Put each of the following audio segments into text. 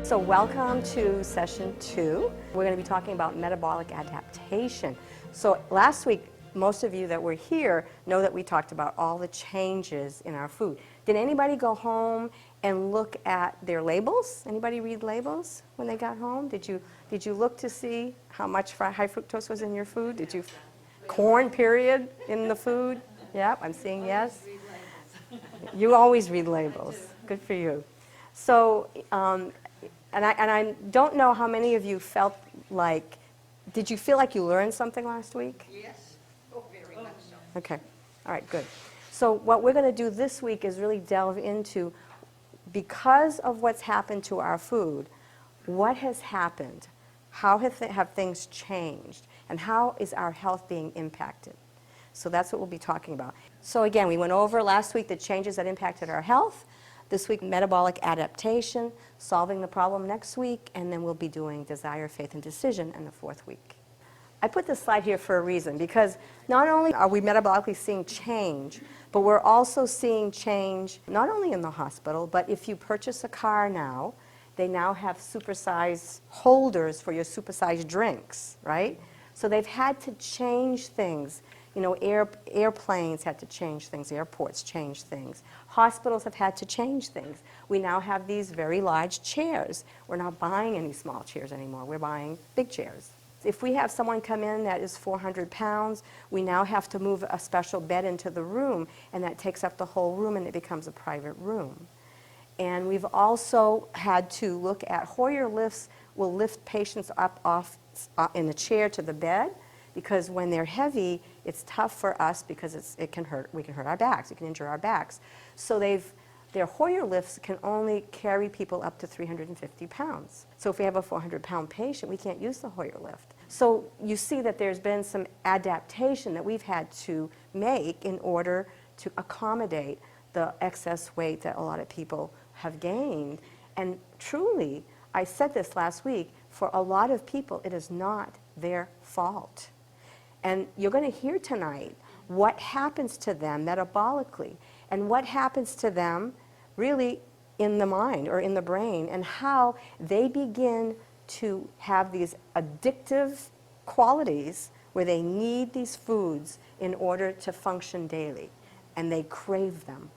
So welcome to session 2. We're going to be talking about metabolic adaptation. So last week, most of you that were here know that we talked about all the changes in our food. Did anybody go home and look at their labels? Anybody read labels when they got home? Did you look to see how much high fructose was in your food? Did you corn period in the food? Yep, I'm seeing yes. You always read labels. Good for you. So, and I don't know how many of you felt like, did you feel like you learned something last week? Yes. Oh, very much so. Okay. All right, good. So what we're going to do this week is really delve into, because of what's happened to our food, what has happened? How have things changed? And how is our health being impacted? So that's what we'll be talking about. So again, we went over last week the changes that impacted our health. This week, metabolic adaptation, solving the problem next week, and then we'll be doing desire, faith, and decision in the 4th week. I put this slide here for a reason, because not only are we metabolically seeing change, but we're also seeing change not only in the hospital, but if you purchase a car now, they now have supersized holders for your supersized drinks, right? So they've had to change things. You know, airplanes had to change things, airports changed things. Hospitals have had to change things. We now have these very large chairs. We're not buying any small chairs anymore. We're buying big chairs. If we have someone come in that is 400 pounds, we now have to move a special bed into the room, and that takes up the whole room, and it becomes a private room. And we've also had to look at Hoyer lifts will lift patients up off in the chair to the bed, because when they're heavy, it's tough for us because we can hurt our backs, it can injure our backs. So their Hoyer lifts can only carry people up to 350 pounds. So if we have a 400-pound patient, we can't use the Hoyer lift. So you see that there's been some adaptation that we've had to make in order to accommodate the excess weight that a lot of people have gained. And truly, I said this last week, for a lot of people, it is not their fault. And you're going to hear tonight what happens to them metabolically and what happens to them really in the mind or in the brain, and how they begin to have these addictive qualities where they need these foods in order to function daily, and they crave them.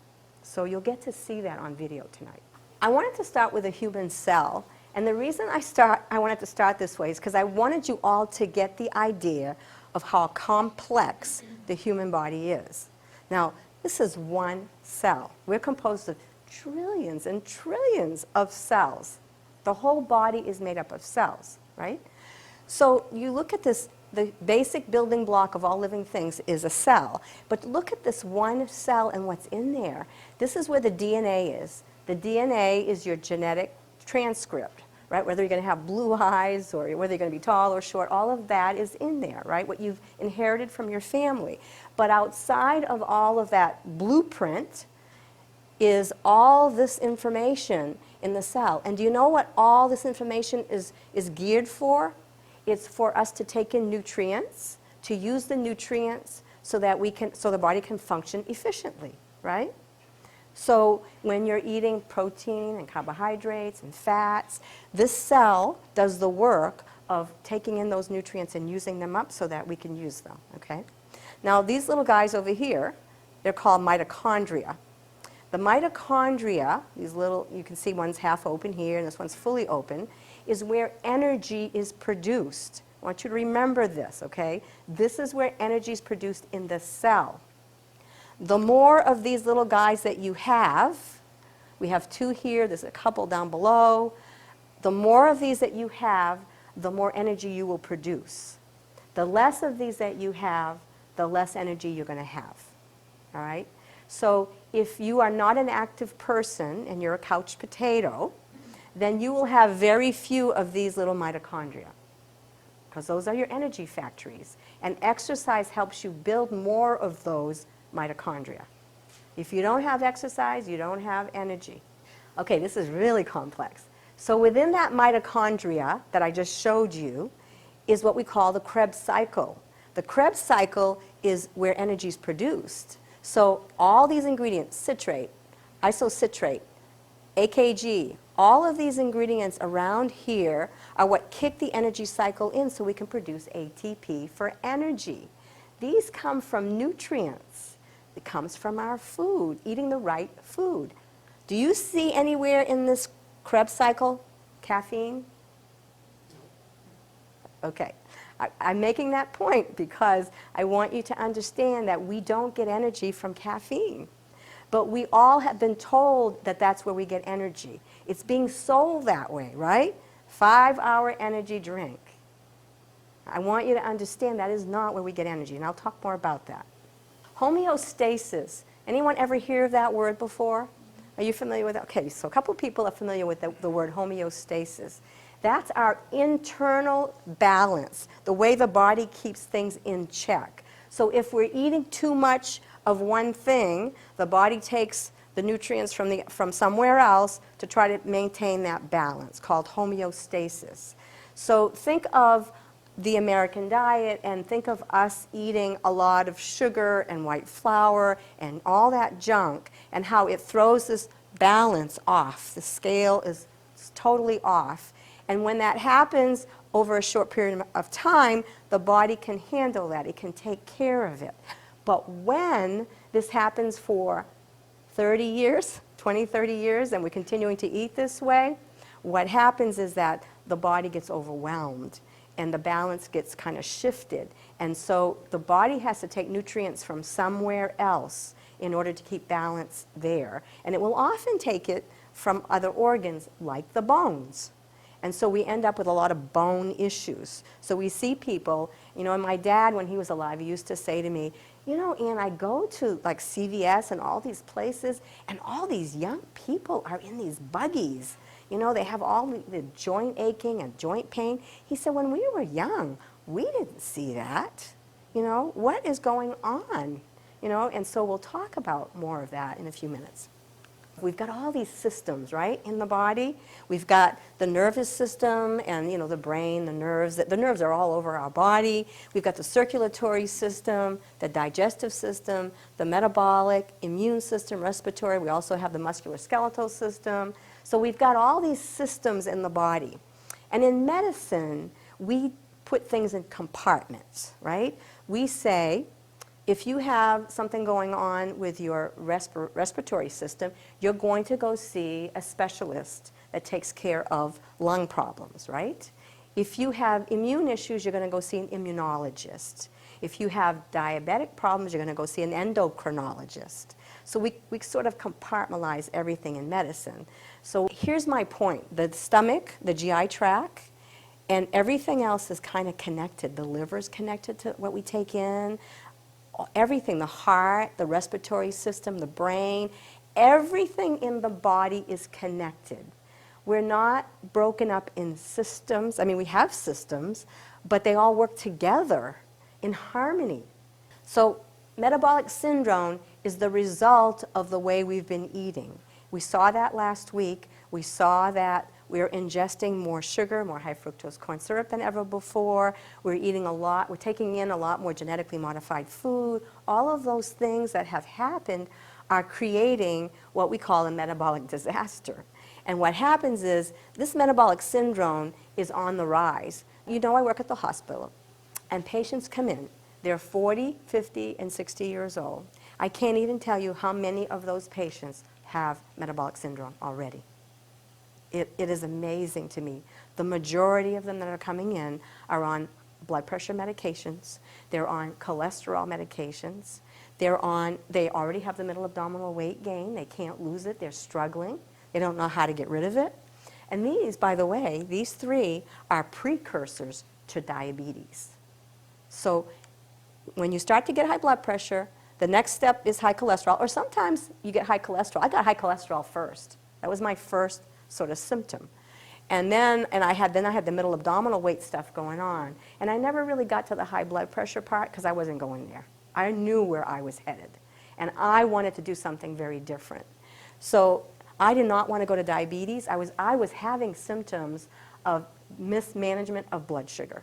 So you'll get to see that on video tonight. I wanted to start with a human cell, and the reason I wanted to start this way is because I wanted you all to get the idea of how complex the human body is. Now, this is one cell. We're composed of trillions and trillions of cells. The whole body is made up of cells, right? So you look at this, the basic building block of all living things is a cell. But look at this one cell and what's in there. This is where the DNA is. The DNA is your genetic transcript, right? Whether you're going to have blue eyes or whether you're going to be tall or short, all of that is in there, right? What you've inherited from your family. But outside of all of that blueprint is all this information in the cell. And do you know what all this information is geared for? It's for us to take in nutrients, to use the nutrients so that the body can function efficiently, right? So when you're eating protein and carbohydrates and fats, this cell does the work of taking in those nutrients and using them up so that we can use them, okay? Now these little guys over here, they're called mitochondria. The mitochondria, these little, you can see one's half open here and this one's fully open, is where energy is produced. I want you to remember this, okay? This is where energy is produced in the cell. The more of these little guys that you have, we have 2 here, there's a couple down below, the more of these that you have, the more energy you will produce. The less of these that you have, the less energy you're going to have, all right? So if you are not an active person and you're a couch potato, then you will have very few of these little mitochondria, because those are your energy factories. And exercise helps you build more of those mitochondria. If you don't have exercise, you don't have energy. Okay, this is really complex. So within that mitochondria that I just showed you is what we call the Krebs cycle. The Krebs cycle is where energy is produced. So all these ingredients, citrate, isocitrate, AKG, All of these ingredients around here are what kick the energy cycle in so we can produce ATP for energy. These come from nutrients. It comes from our food, eating the right food. Do you see anywhere in this Krebs cycle caffeine? Okay. I'm making that point because I want you to understand that we don't get energy from caffeine. But we all have been told that that's where we get energy. It's being sold that way, right? 5-hour energy drink. I want you to understand that is not where we get energy, and I'll talk more about that. Homeostasis. Anyone ever hear of that word before? Are you familiar with that? Okay, so a couple of people are familiar with the word homeostasis. That's our internal balance, the way the body keeps things in check. So if we're eating too much of one thing, the body takes the nutrients from somewhere else to try to maintain that balance, called homeostasis. So think of the American diet and think of us eating a lot of sugar and white flour and all that junk and how it throws this balance off. The scale is totally off. And when that happens over a short period of time, the body can handle that. It can take care of it. But when this happens for 30 years, 20, 30 years, and we're continuing to eat this way, what happens is that the body gets overwhelmed and the balance gets kind of shifted. And so the body has to take nutrients from somewhere else in order to keep balance there. And it will often take it from other organs like the bones. And so we end up with a lot of bone issues. So we see people, you know, and my dad, when he was alive, he used to say to me, you know, Ann, I go to like CVS and all these places, and all these young people are in these buggies. You know, they have all the joint aching and joint pain. He said, when we were young, we didn't see that. You know, what is going on? You know, and so we'll talk about more of that in a few minutes. We've got all these systems, right, in the body. We've got the nervous system and, you know, the brain, the nerves. The nerves are all over our body. We've got the circulatory system, the digestive system, the metabolic, immune system, respiratory. We also have the musculoskeletal system. So we've got all these systems in the body. And in medicine, we put things in compartments, right? We say, if you have something going on with your respiratory system, you're going to go see a specialist that takes care of lung problems, right? If you have immune issues, you're going to go see an immunologist. If you have diabetic problems, you're going to go see an endocrinologist. So we sort of compartmentalize everything in medicine. So here's my point. The stomach, the GI tract, and everything else is kind of connected. The liver is connected to what we take in. Everything, the heart, the respiratory system, the brain, everything in the body is connected. We're not broken up in systems. I mean, we have systems, but they all work together in harmony. So metabolic syndrome is the result of the way we've been eating. We saw that last week. We saw that we're ingesting more sugar, more high fructose corn syrup than ever before. We're eating a lot, we're taking in a lot more genetically modified food. All of those things that have happened are creating what we call a metabolic disaster. And what happens is this metabolic syndrome is on the rise. You know, I work at the hospital, and patients come in. They're 40, 50, and 60 years old. I can't even tell you how many of those patients have metabolic syndrome already. It is amazing to me. The majority of them that are coming in are on blood pressure medications. They're on cholesterol medications. They already have the middle abdominal weight gain. They can't lose it. They're struggling. They don't know how to get rid of it. And these, by the way, these three are precursors to diabetes. So when you start to get high blood pressure, the next step is high cholesterol, or sometimes you get high cholesterol. I got high cholesterol first. That was my first sort of symptom. And then I had the middle abdominal weight stuff going on. And I never really got to the high blood pressure part because I wasn't going there. I knew where I was headed. And I wanted to do something very different. So I did not want to go to diabetes. I was having symptoms of mismanagement of blood sugar.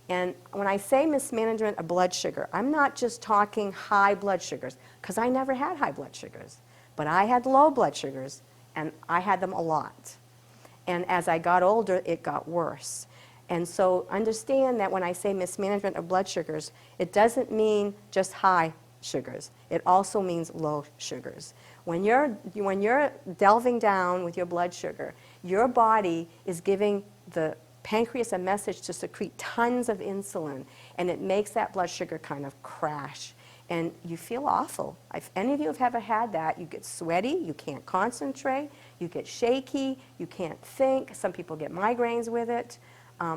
And when I say mismanagement of blood sugar, I'm not just talking high blood sugars, because I never had high blood sugars. But I had low blood sugars, and I had them a lot. And as I got older, it got worse. And so understand that when I say mismanagement of blood sugars, it doesn't mean just high sugars. It also means low sugars. When you're delving down with your blood sugar, your body is giving the pancreas a message to secrete tons of insulin, and it makes that blood sugar kind of crash. And you feel awful. If any of you have ever had that, you get sweaty, you can't concentrate, you get shaky, you can't think. Some people get migraines with it.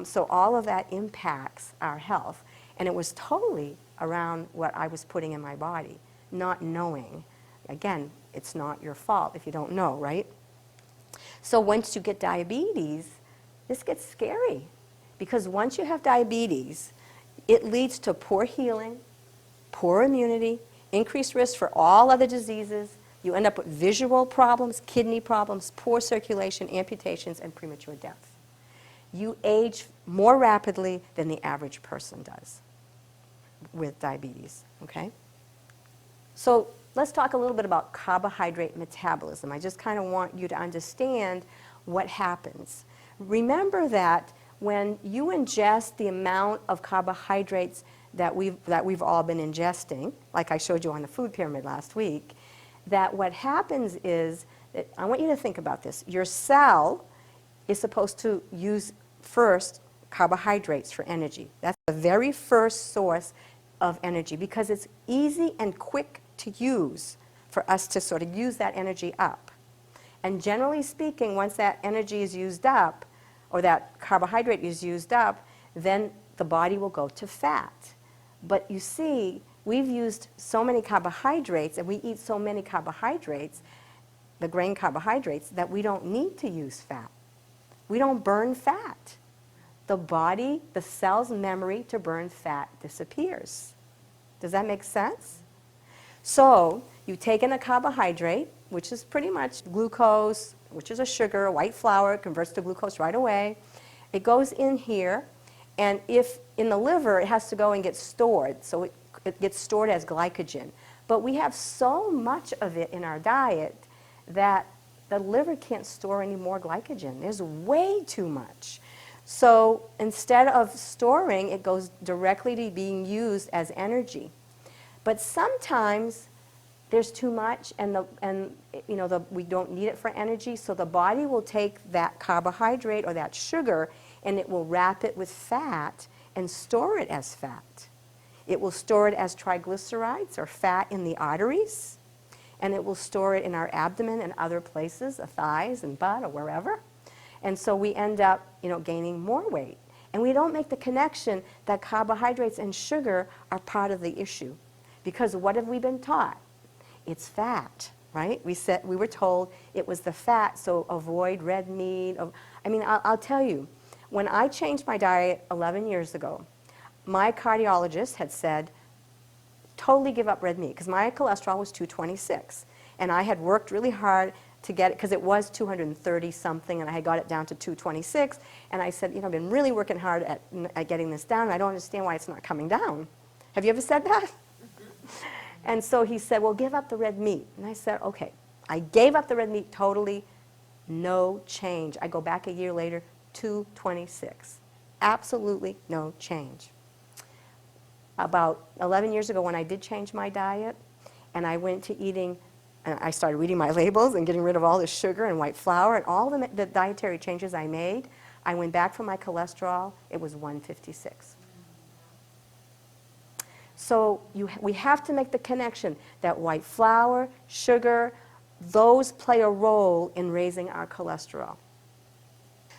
So all of that impacts our health. And it was totally around what I was putting in my body, not knowing. Again, it's not your fault if you don't know, right? So once you get diabetes, this gets scary. Because once you have diabetes, it leads to poor healing, poor immunity, increased risk for all other diseases. You end up with visual problems, kidney problems, poor circulation, amputations, and premature death. You age more rapidly than the average person does with diabetes, okay? So let's talk a little bit about carbohydrate metabolism. I just kind of want you to understand what happens. Remember that when you ingest the amount of carbohydrates that we've all been ingesting, like I showed you on the food pyramid last week, that what happens is that I want you to think about this. Your cell is supposed to use first carbohydrates for energy. That's the very first source of energy because it's easy and quick to use for us to sort of use that energy up. And generally speaking, once that energy is used up, or that carbohydrate is used up, then the body will go to fat. But you see, we've used so many carbohydrates and we eat so many carbohydrates, the grain carbohydrates, that we don't need to use fat. We don't burn fat. The body, the cell's memory to burn fat disappears. Does that make sense? So you take in a carbohydrate, which is pretty much glucose, which is a sugar, white flour, converts to glucose right away. It goes in here, and if in the liver, it has to go and get stored. So it gets stored as glycogen. But we have so much of it in our diet that the liver can't store any more glycogen. There's way too much. So instead of storing, it goes directly to being used as energy. But sometimes there's too much, and we don't need it for energy, so the body will take that carbohydrate or that sugar, and it will wrap it with fat and store it as fat. It will store it as triglycerides or fat in the arteries, and it will store it in our abdomen and other places, the thighs and butt or wherever. And so we end up, gaining more weight. And we don't make the connection that carbohydrates and sugar are part of the issue. Because what have we been taught? It's fat, right? We were told it was the fat, so avoid red meat. I'll tell you, when I changed my diet 11 years ago, my cardiologist had said, totally give up red meat, because my cholesterol was 226. And I had worked really hard to get it, because it was 230 something, and I had got it down to 226. And I said, I've been really working hard at getting this down, and I don't understand why it's not coming down. Have you ever said that? And so he said, well, give up the red meat. And I said, okay. I gave up the red meat totally, no change. I go back a year later, 226. Absolutely no change. About 11 years ago when I did change my diet, and I went to eating, and I started reading my labels and getting rid of all the sugar and white flour and all the dietary changes I made, I went back for my cholesterol, it was 156. So we have to make the connection that white flour, sugar, those play a role in raising our cholesterol.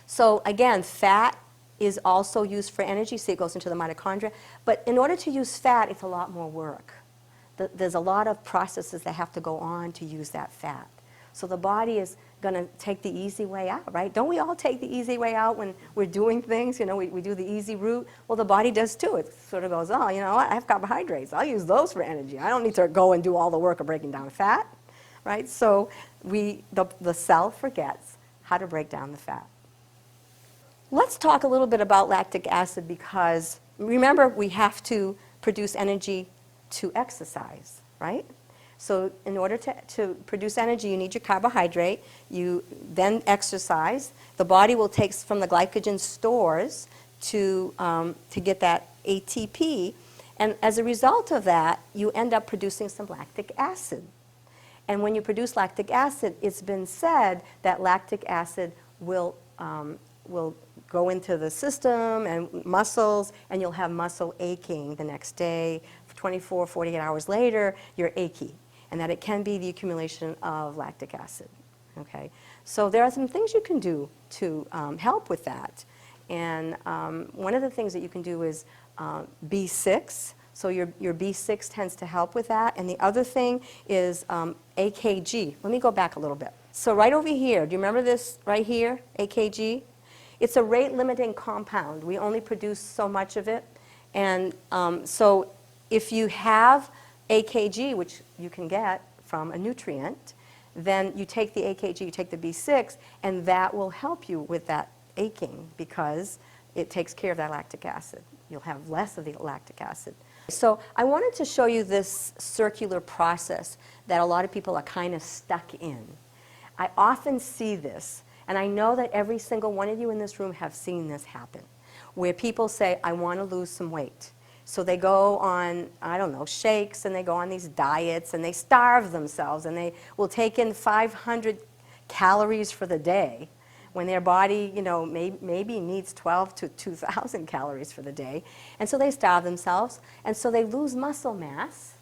So again, fat is also used for energy, so it goes into the mitochondria. But in order to use fat, it's a lot more work. There's a lot of processes that have to go on to use that fat. So the body is going to take the easy way out, right? Don't we all take the easy way out when we're doing things? We do the easy route. Well, the body does too. It sort of goes, oh, you know what? I have carbohydrates. I'll use those for energy. I don't need to go and do all the work of breaking down fat, right? So the cell forgets how to break down the fat. Let's talk a little bit about lactic acid, because remember, we have to produce energy to exercise, right? So in order to produce energy, you need your carbohydrate. You then exercise. The body will take from the glycogen stores to get that ATP. And as a result of that, you end up producing some lactic acid. And when you produce lactic acid, it's been said that lactic acid will go into the system and muscles, and you'll have muscle aching the next day. 24, 48 hours later, you're achy, and that it can be the accumulation of lactic acid. Okay? So there are some things you can do to help with that. And one of the things that you can do is B6. So your B6 tends to help with that. And the other thing is AKG. Let me go back a little bit. So right over here, do you remember this right here, AKG? It's a rate-limiting compound. We only produce so much of it. And so if you have AKG, which you can get from a nutrient, then you take the AKG, you take the B6, and that will help you with that aching because it takes care of that lactic acid. You'll have less of the lactic acid. So I wanted to show you this circular process that a lot of people are kind of stuck in. I often see this, and I know that every single one of you in this room have seen this happen, where people say, I want to lose some weight. So they go on, I don't know, shakes, and they go on these diets, and they starve themselves, and they will take in 500 calories for the day, when their body, you know, maybe needs 12 to 2,000 calories for the day. And so they starve themselves, and so they lose muscle mass,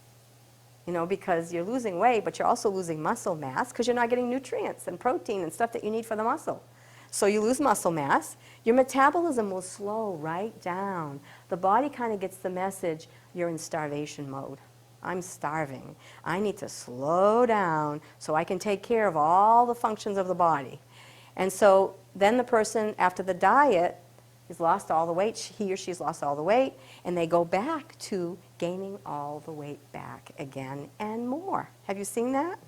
you know, because you're losing weight, but you're also losing muscle mass because you're not getting nutrients and protein and stuff that you need for the muscle. So you lose muscle mass. Your metabolism will slow right down. The body kind of gets the message, you're in starvation mode. I'm starving. I need to slow down so I can take care of all the functions of the body. And so then the person, after the diet, has lost all the weight, he or she's lost all the weight, and they go back to gaining all the weight back again and more. Have you seen that?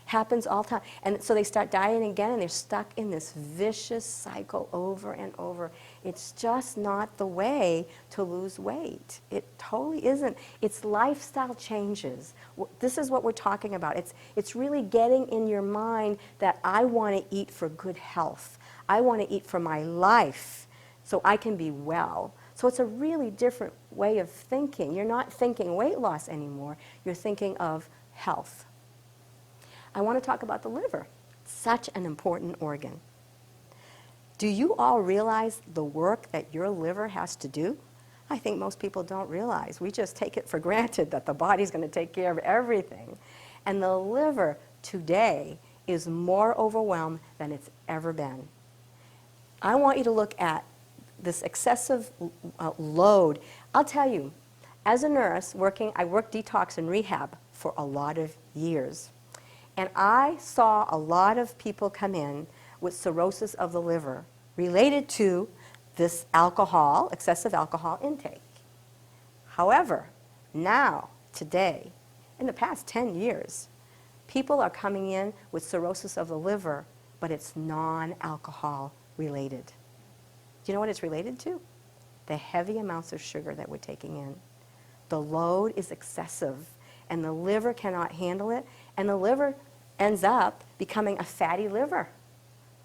Happens all the time. And so they start dieting again, and they're stuck in this vicious cycle over and over. It's just not the way to lose weight. It totally isn't. It's lifestyle changes. This is what we're talking about. It's really getting in your mind that I want to eat for good health. I want to eat for my life so I can be well. So it's a really different way of thinking. You're not thinking weight loss anymore. You're thinking of health. I want to talk about the liver. Such an important organ. Do you all realize the work that your liver has to do? I think most people don't realize. We just take it for granted that the body's going to take care of everything. And the liver today is more overwhelmed than it's ever been. I want you to look at this excessive load. I'll tell you, as a nurse I worked detox and rehab for a lot of years. And I saw a lot of people come in with cirrhosis of the liver related to this alcohol, excessive alcohol intake. However, now, today, in the past 10 years, people are coming in with cirrhosis of the liver, but it's non-alcohol related. Do you know what it's related to? The heavy amounts of sugar that we're taking in. The load is excessive, and the liver cannot handle it, and the liver ends up becoming a fatty liver.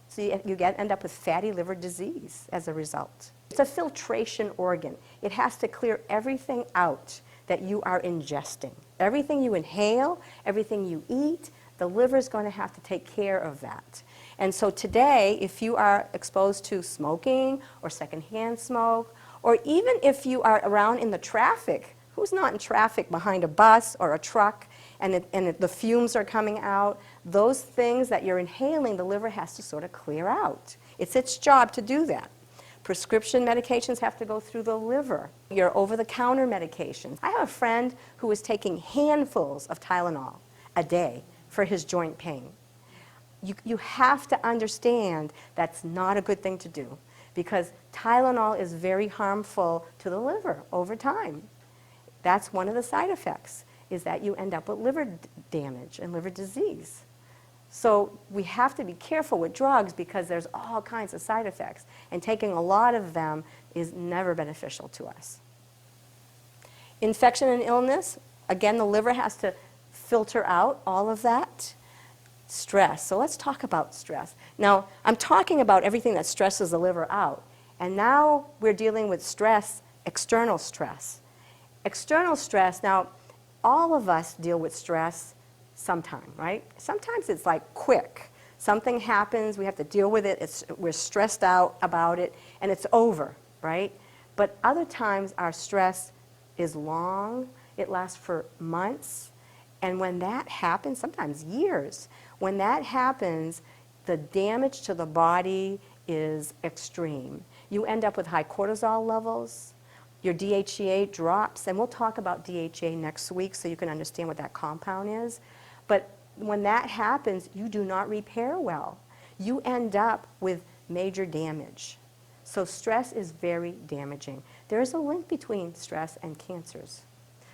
So you end up with fatty liver disease as a result. It's a filtration organ. It has to clear everything out that you are ingesting. Everything you inhale, everything you eat, the liver is going to have to take care of that. And so today, if you are exposed to smoking or secondhand smoke, or even if you are around in the traffic, who's not in traffic behind a bus or a truck, and the fumes are coming out, those things that you're inhaling, the liver has to sort of clear out. It's its job to do that. Prescription medications have to go through the liver. Your over-the-counter medications. I have a friend who is taking handfuls of Tylenol a day for his joint pain. You have to understand that's not a good thing to do, because Tylenol is very harmful to the liver over time. That's one of the side effects, is that you end up with liver damage and liver disease. So we have to be careful with drugs because there's all kinds of side effects, and taking a lot of them is never beneficial to us. Infection and illness, again, the liver has to filter out all of that? Stress. So let's talk about stress. Now, I'm talking about everything that stresses the liver out. And now we're dealing with stress, external stress. External stress, now, all of us deal with stress sometime, right? Sometimes it's like quick. Something happens, we have to deal with it, we're stressed out about it, and it's over, right? But other times our stress is long, it lasts for months, and when that happens, sometimes years, when that happens, the damage to the body is extreme. You end up with high cortisol levels, your DHEA drops, and we'll talk about DHEA next week so you can understand what that compound is. But when that happens, you do not repair well. You end up with major damage. So stress is very damaging. There is a link between stress and cancers.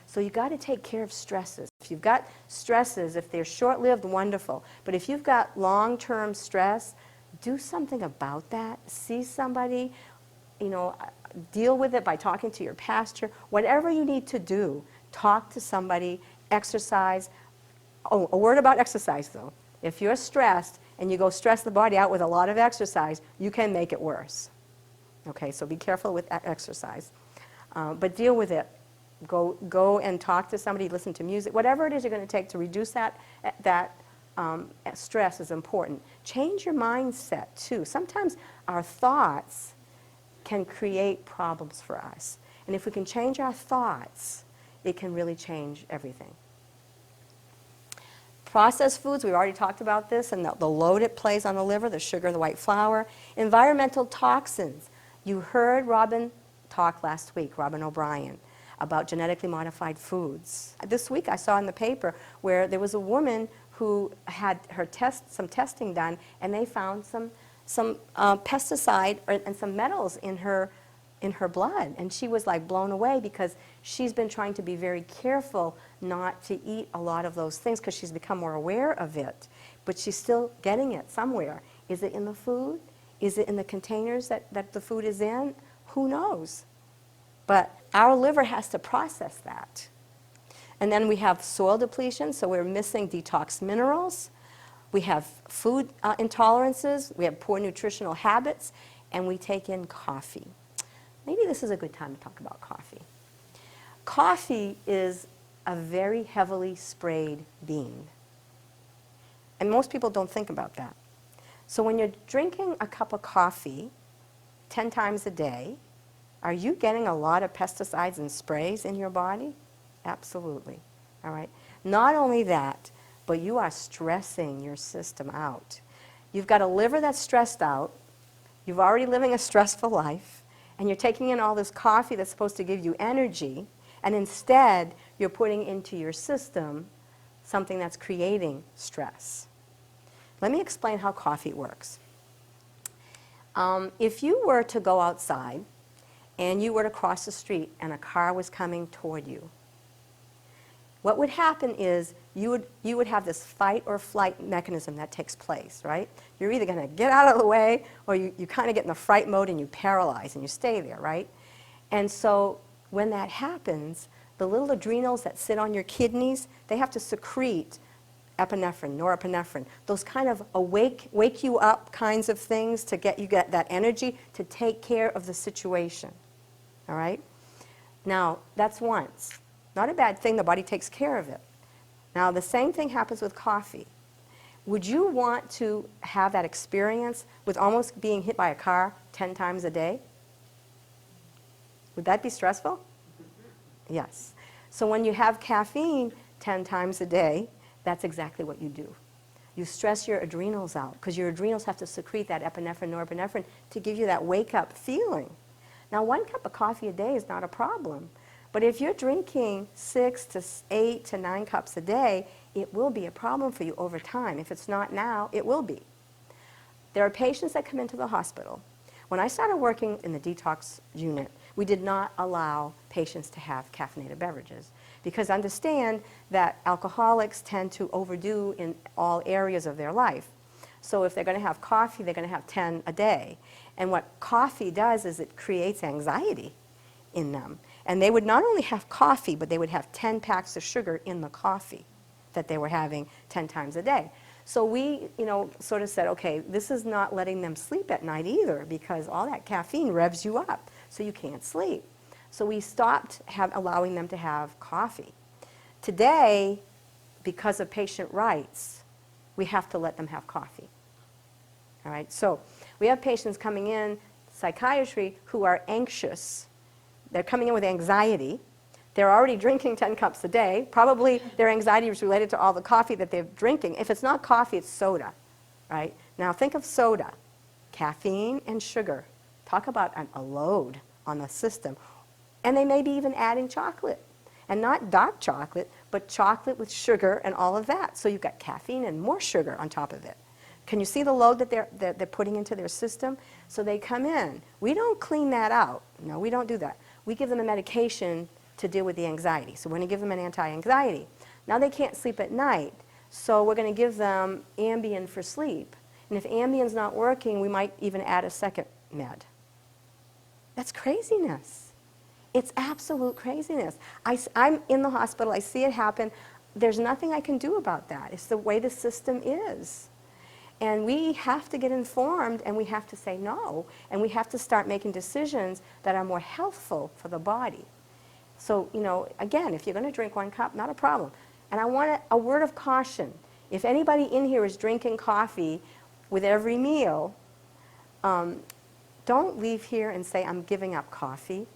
So you got to take care of stresses. If you've got stresses, if they're short-lived, wonderful. But if you've got long-term stress, do something about that. See somebody, deal with it by talking to your pastor. Whatever you need to do, talk to somebody, exercise. Oh, a word about exercise, though. If you're stressed and you go stress the body out with a lot of exercise, you can make it worse. Okay, so be careful with exercise. But deal with it. Go and talk to somebody, listen to music. Whatever it is you're going to take to reduce that stress is important. Change your mindset, too. Sometimes our thoughts can create problems for us. And if we can change our thoughts, it can really change everything. Processed foods, we've already talked about this, and the load it plays on the liver, the sugar, the white flour. Environmental toxins. You heard Robin talk last week, Robin O'Brien, about genetically modified foods. This week I saw in the paper where there was a woman who had some testing done, and they found some pesticide and some metals in her blood, and she was like blown away because she's been trying to be very careful not to eat a lot of those things because she's become more aware of it, but she's still getting it somewhere. Is it in the food? Is it in the containers that the food is in? Who knows? But our liver has to process that. And then we have soil depletion, so we're missing detox minerals. We have food intolerances, we have poor nutritional habits, and we take in coffee. Maybe this is a good time to talk about coffee. Coffee is a very heavily sprayed bean. And most people don't think about that. So when you're drinking a cup of coffee 10 times a day, are you getting a lot of pesticides and sprays in your body? Absolutely. All right. Not only that, but you are stressing your system out. You've got a liver that's stressed out. You've already living a stressful life, and you're taking in all this coffee that's supposed to give you energy, and instead you're putting into your system something that's creating stress. Let me explain how coffee works. If you were to go outside and you were to cross the street and a car was coming toward you, what would happen is you would have this fight or flight mechanism that takes place, right? You're either going to get out of the way or you kind of get in the fright mode and you paralyze and you stay there, right? And so when that happens, the little adrenals that sit on your kidneys, they have to secrete epinephrine, norepinephrine, those kind of wake you up kinds of things to get that energy to take care of the situation, all right? Now, that's once. Not a bad thing, the body takes care of it. Now, the same thing happens with coffee. Would you want to have that experience with almost being hit by a car 10 times a day? Would that be stressful? Yes. So when you have caffeine 10 times a day, that's exactly what you do. You stress your adrenals out because your adrenals have to secrete that epinephrine, norepinephrine to give you that wake-up feeling. Now, 1 cup of coffee a day is not a problem. But if you're drinking 6 to 8 to 9 cups a day, it will be a problem for you over time. If it's not now, it will be. There are patients that come into the hospital. When I started working in the detox unit, we did not allow patients to have caffeinated beverages because understand that alcoholics tend to overdo in all areas of their life. So if they're going to have coffee, they're going to have 10 a day. And what coffee does is it creates anxiety in them. And they would not only have coffee, but they would have 10 packs of sugar in the coffee. that they were having 10 times a day. So we, sort of said, okay, this is not letting them sleep at night either, because all that caffeine revs you up, so you can't sleep. So we stopped allowing them to have coffee. Today, because of patient rights, we have to let them have coffee. All right, so we have patients coming in, psychiatry, who are anxious. They're coming in with anxiety. They're already drinking 10 cups a day. Probably their anxiety is related to all the coffee that they're drinking. If it's not coffee, it's soda, right? Now think of soda, caffeine and sugar. Talk about a load on the system. And they may be even adding chocolate. And not dark chocolate, but chocolate with sugar and all of that. So you've got caffeine and more sugar on top of it. Can you see the load that they're putting into their system? So they come in. We don't clean that out. No, we don't do that. We give them a medication to deal with the anxiety. So we're going to give them an anti-anxiety. Now they can't sleep at night, so we're going to give them Ambien for sleep. And if Ambien's not working, we might even add a second med. That's craziness. It's absolute craziness. I'm in the hospital. I see it happen. There's nothing I can do about that. It's the way the system is. And we have to get informed, and we have to say no, and we have to start making decisions that are more healthful for the body. So, again, if you're going to drink 1 cup, not a problem. And I want a word of caution. If anybody in here is drinking coffee with every meal, don't leave here and say, I'm giving up coffee,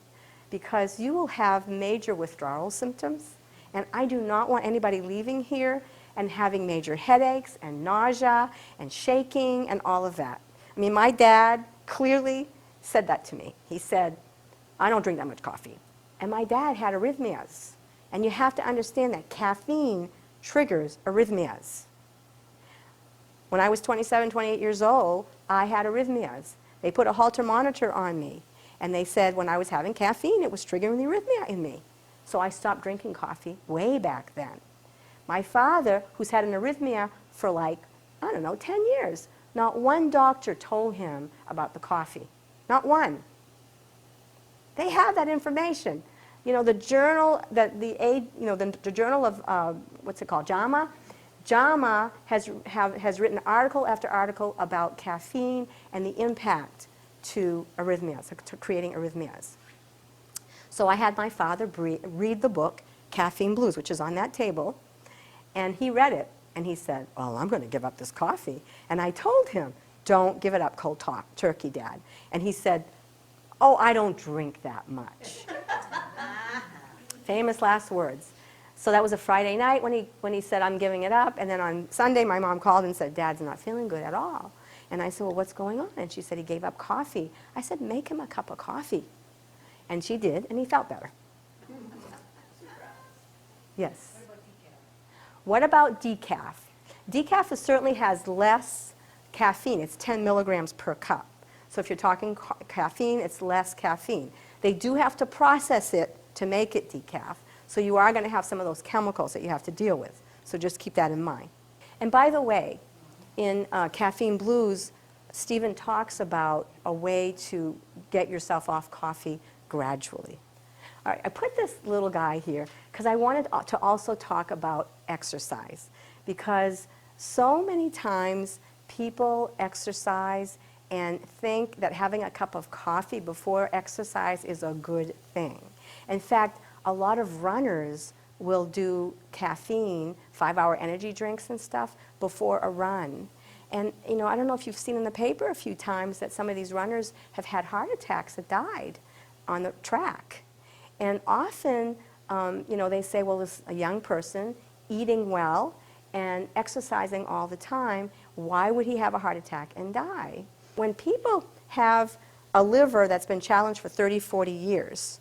because you will have major withdrawal symptoms. And I do not want anybody leaving here and having major headaches and nausea and shaking and all of that. I mean, my dad clearly said that to me. He said, I don't drink that much coffee. And my dad had arrhythmias. And you have to understand that caffeine triggers arrhythmias. When I was 27, 28 years old, I had arrhythmias. They put a Holter monitor on me. And they said when I was having caffeine, it was triggering the arrhythmia in me. So I stopped drinking coffee way back then. My father, who's had an arrhythmia for 10 years, not one doctor told him about the coffee. Not one. They have that information. The journal, the journal of, what's it called, JAMA? JAMA has written article after article about caffeine and the impact to arrhythmias, to creating arrhythmias. So I had my father read the book, Caffeine Blues, which is on that table, and he read it, and he said, well, I'm going to give up this coffee. And I told him, don't give it up cold turkey, Dad. And he said, oh, I don't drink that much. Famous last words. So that was a Friday night when he said, I'm giving it up. And then on Sunday, my mom called and said, Dad's not feeling good at all. And I said, well, what's going on? And she said, he gave up coffee. I said, make him a cup of coffee. And she did, and he felt better. Yes. What about decaf? Decaf certainly has less caffeine. It's 10 milligrams per cup. So if you're talking caffeine, it's less caffeine. They do have to process it to make it decaf. So you are going to have some of those chemicals that you have to deal with. So just keep that in mind. And by the way, in Caffeine Blues, Stephen talks about a way to get yourself off coffee gradually. All right, I put this little guy here because I wanted to also talk about exercise, because so many times people exercise and think that having a cup of coffee before exercise is a good thing. In fact, a lot of runners will do caffeine, 5-hour energy drinks and stuff, before a run. And, I don't know if you've seen in the paper a few times that some of these runners have had heart attacks that died on the track. And often, they say, well, this a young person eating well and exercising all the time, why would he have a heart attack and die? When people have a liver that's been challenged for 30, 40 years,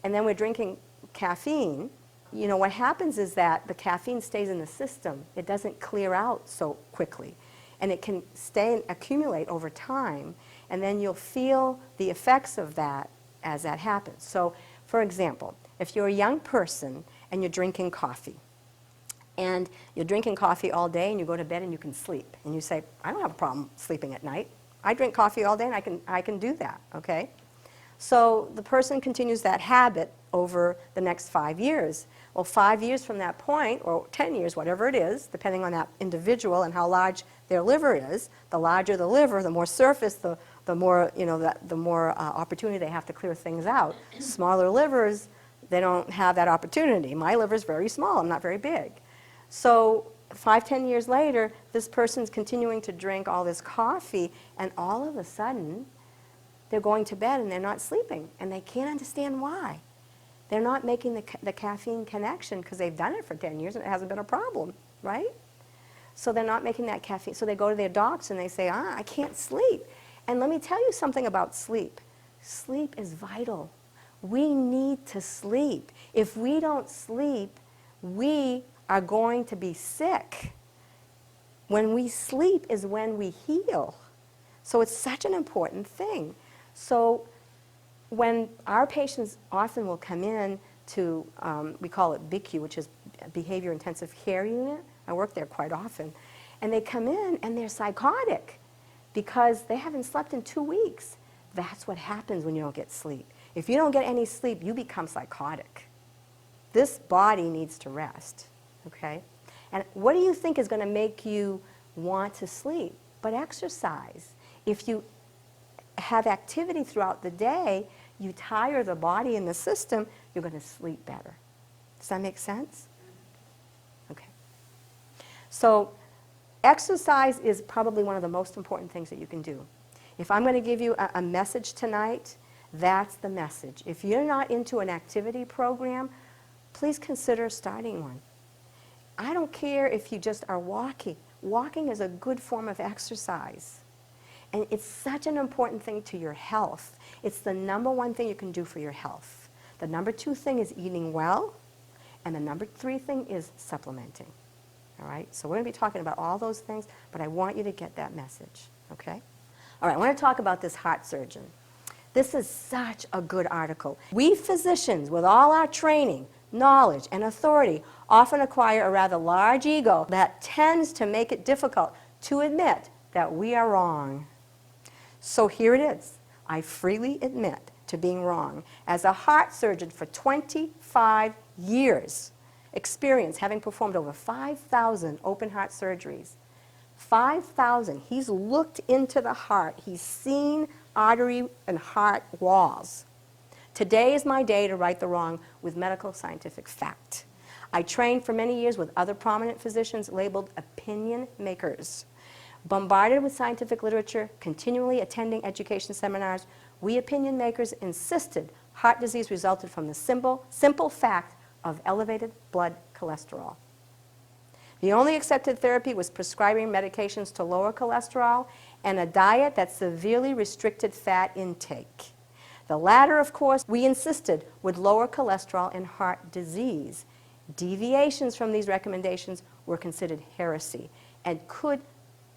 and then we're drinking caffeine, what happens is that the caffeine stays in the system. It doesn't clear out so quickly. And it can stay and accumulate over time, and then you'll feel the effects of that as that happens. So, for example, if you're a young person and you're drinking coffee, and you're drinking coffee all day and you go to bed and you can sleep, and you say, I don't have a problem sleeping at night. I drink coffee all day and I can do that, okay? So the person continues that habit over the next 5 years. Well, 5 years from that point, or 10 years, whatever it is, depending on that individual and how large their liver is, the larger the liver, the more surface, the more, the more opportunity they have to clear things out. Smaller livers, they don't have that opportunity. My liver is very small. I'm not very big. So 5, 10 years later, this person's continuing to drink all this coffee, and all of a sudden, they're going to bed and they're not sleeping, and they can't understand why. They're not making the caffeine connection because they've done it for 10 years and it hasn't been a problem, right? So they're not making that caffeine. So they go to their docs and they say, I can't sleep. And let me tell you something about sleep. Sleep is vital. We need to sleep. If we don't sleep, we are going to be sick. When we sleep is when we heal. So it's such an important thing. So when our patients often will come in to, we call it BICU, which is Behavior Intensive Care Unit. I work there quite often. And they come in and they're psychotic because they haven't slept in 2 weeks. That's what happens when you don't get sleep. If you don't get any sleep, you become psychotic. This body needs to rest, okay? And what do you think is going to make you want to sleep? But exercise. If you have activity throughout the day, you tire the body and the system, you're going to sleep better. Does that make sense? Okay. So exercise is probably one of the most important things that you can do. If I'm going to give you a message tonight, that's the message. If you're not into an activity program, please consider starting one. I don't care if you just are walking. Walking is a good form of exercise. And it's such an important thing to your health. It's the number one thing you can do for your health. The number 2 thing is eating well. And the number 3 thing is supplementing. All right? So we're going to be talking about all those things, but I want you to get that message. Okay? All right, I want to talk about this heart surgeon. This is such a good article. We physicians, with all our training, knowledge, and authority, often acquire a rather large ego that tends to make it difficult to admit that we are wrong. So here it is. I freely admit to being wrong. As a heart surgeon for 25 years, experience having performed over 5,000 open heart surgeries. 5,000. He's looked into the heart. He's seen artery and heart walls. Today is my day to right the wrong with medical scientific fact. I trained for many years with other prominent physicians labeled opinion makers. Bombarded with scientific literature, continually attending education seminars, we opinion makers insisted heart disease resulted from the simple fact of elevated blood cholesterol. The only accepted therapy was prescribing medications to lower cholesterol and a diet that severely restricted fat intake. The latter, of course, we insisted would lower cholesterol and heart disease. Deviations from these recommendations were considered heresy and could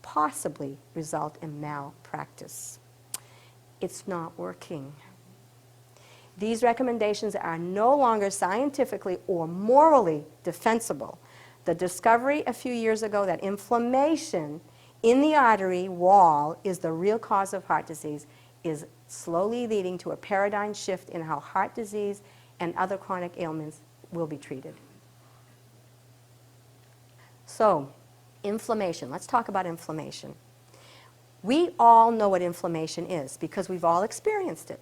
possibly result in malpractice. It's not working. These recommendations are no longer scientifically or morally defensible. The discovery a few years ago that inflammation in the artery wall is the real cause of heart disease is slowly leading to a paradigm shift in how heart disease and other chronic ailments will be treated. So, inflammation. Let's talk about inflammation. We all know what inflammation is because we've all experienced it.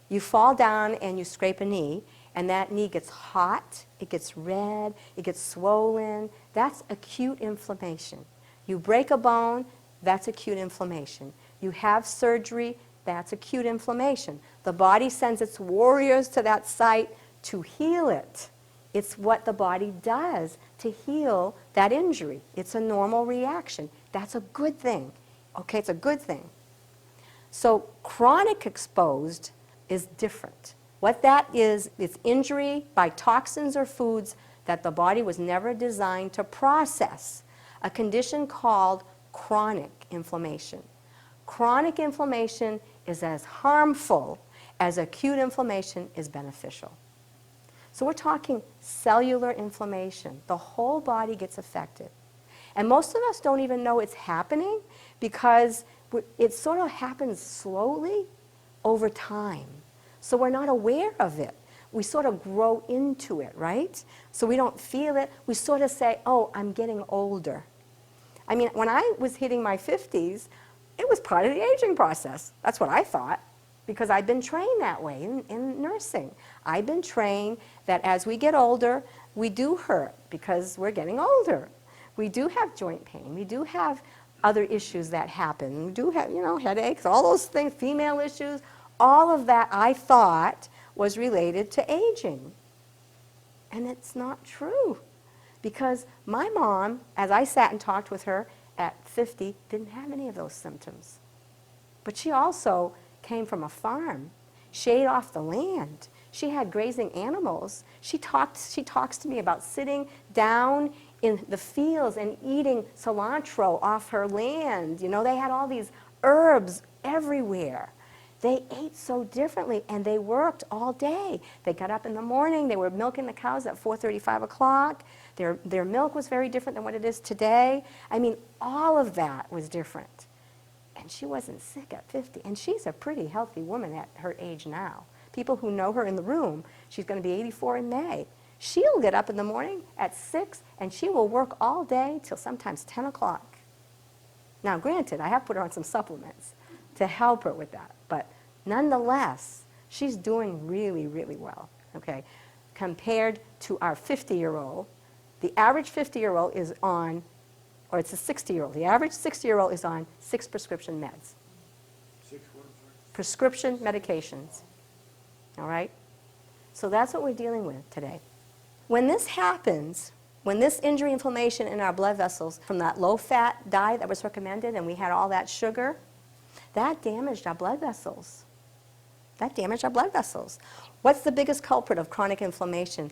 You fall down and you scrape a knee, and that knee gets hot, it gets red, it gets swollen. That's acute inflammation. You break a bone, that's acute inflammation. You have surgery, that's acute inflammation. The body sends its warriors to that site to heal it. It's what the body does to heal that injury. It's a normal reaction. That's a good thing. Okay, it's a good thing. So chronic exposed is different. What that is injury by toxins or foods that the body was never designed to process, a condition called chronic inflammation. Chronic inflammation is as harmful as acute inflammation is beneficial. So we're talking cellular inflammation. The whole body gets affected. And most of us don't even know it's happening because it sort of happens slowly over time. So we're not aware of it. we sort of grow into it, right? So we don't feel it. We sort of say, oh, I'm getting older. I mean, when I was hitting my 50s, it was part of the aging process. That's what I thought, because I'd been trained that way in nursing. I've been trained that as we get older, we do hurt because we're getting older. We do have joint pain. We do have other issues that happen. We do have, you know, headaches, all those things, female issues. All of that I thought was related to aging. And it's not true. Because my mom, as I sat and talked with her at 50, didn't have any of those symptoms. But she also came from a farm. She ate off the land. She had grazing animals. She talks to me about sitting down in the fields and eating cilantro off her land. You know, they had all these herbs everywhere. They ate so differently, and they worked all day. They got up in the morning. They were milking the cows at 4:30, 5 o'clock. Their milk was very different than what it is today. I mean, all of that was different. And she wasn't sick at 50. And she's a pretty healthy woman at her age now. People who know her in the room, she's going to be 84 in May. She'll get up in the morning at 6, and she will work all day till sometimes 10 o'clock. Now, granted, I have put her on some supplements to help her with that. But nonetheless, she's doing really, really well, okay? Compared to our 50-year-old, the average 50-year-old is on, or it's a 60-year-old. The average 60-year-old is on 6 prescription meds. 6 what? Prescription medications, all right? So that's what we're dealing with today. When this happens, when this injury inflammation in our blood vessels from that low-fat diet that was recommended and we had all that sugar, that damaged our blood vessels. That damaged our blood vessels. What's the biggest culprit of chronic inflammation?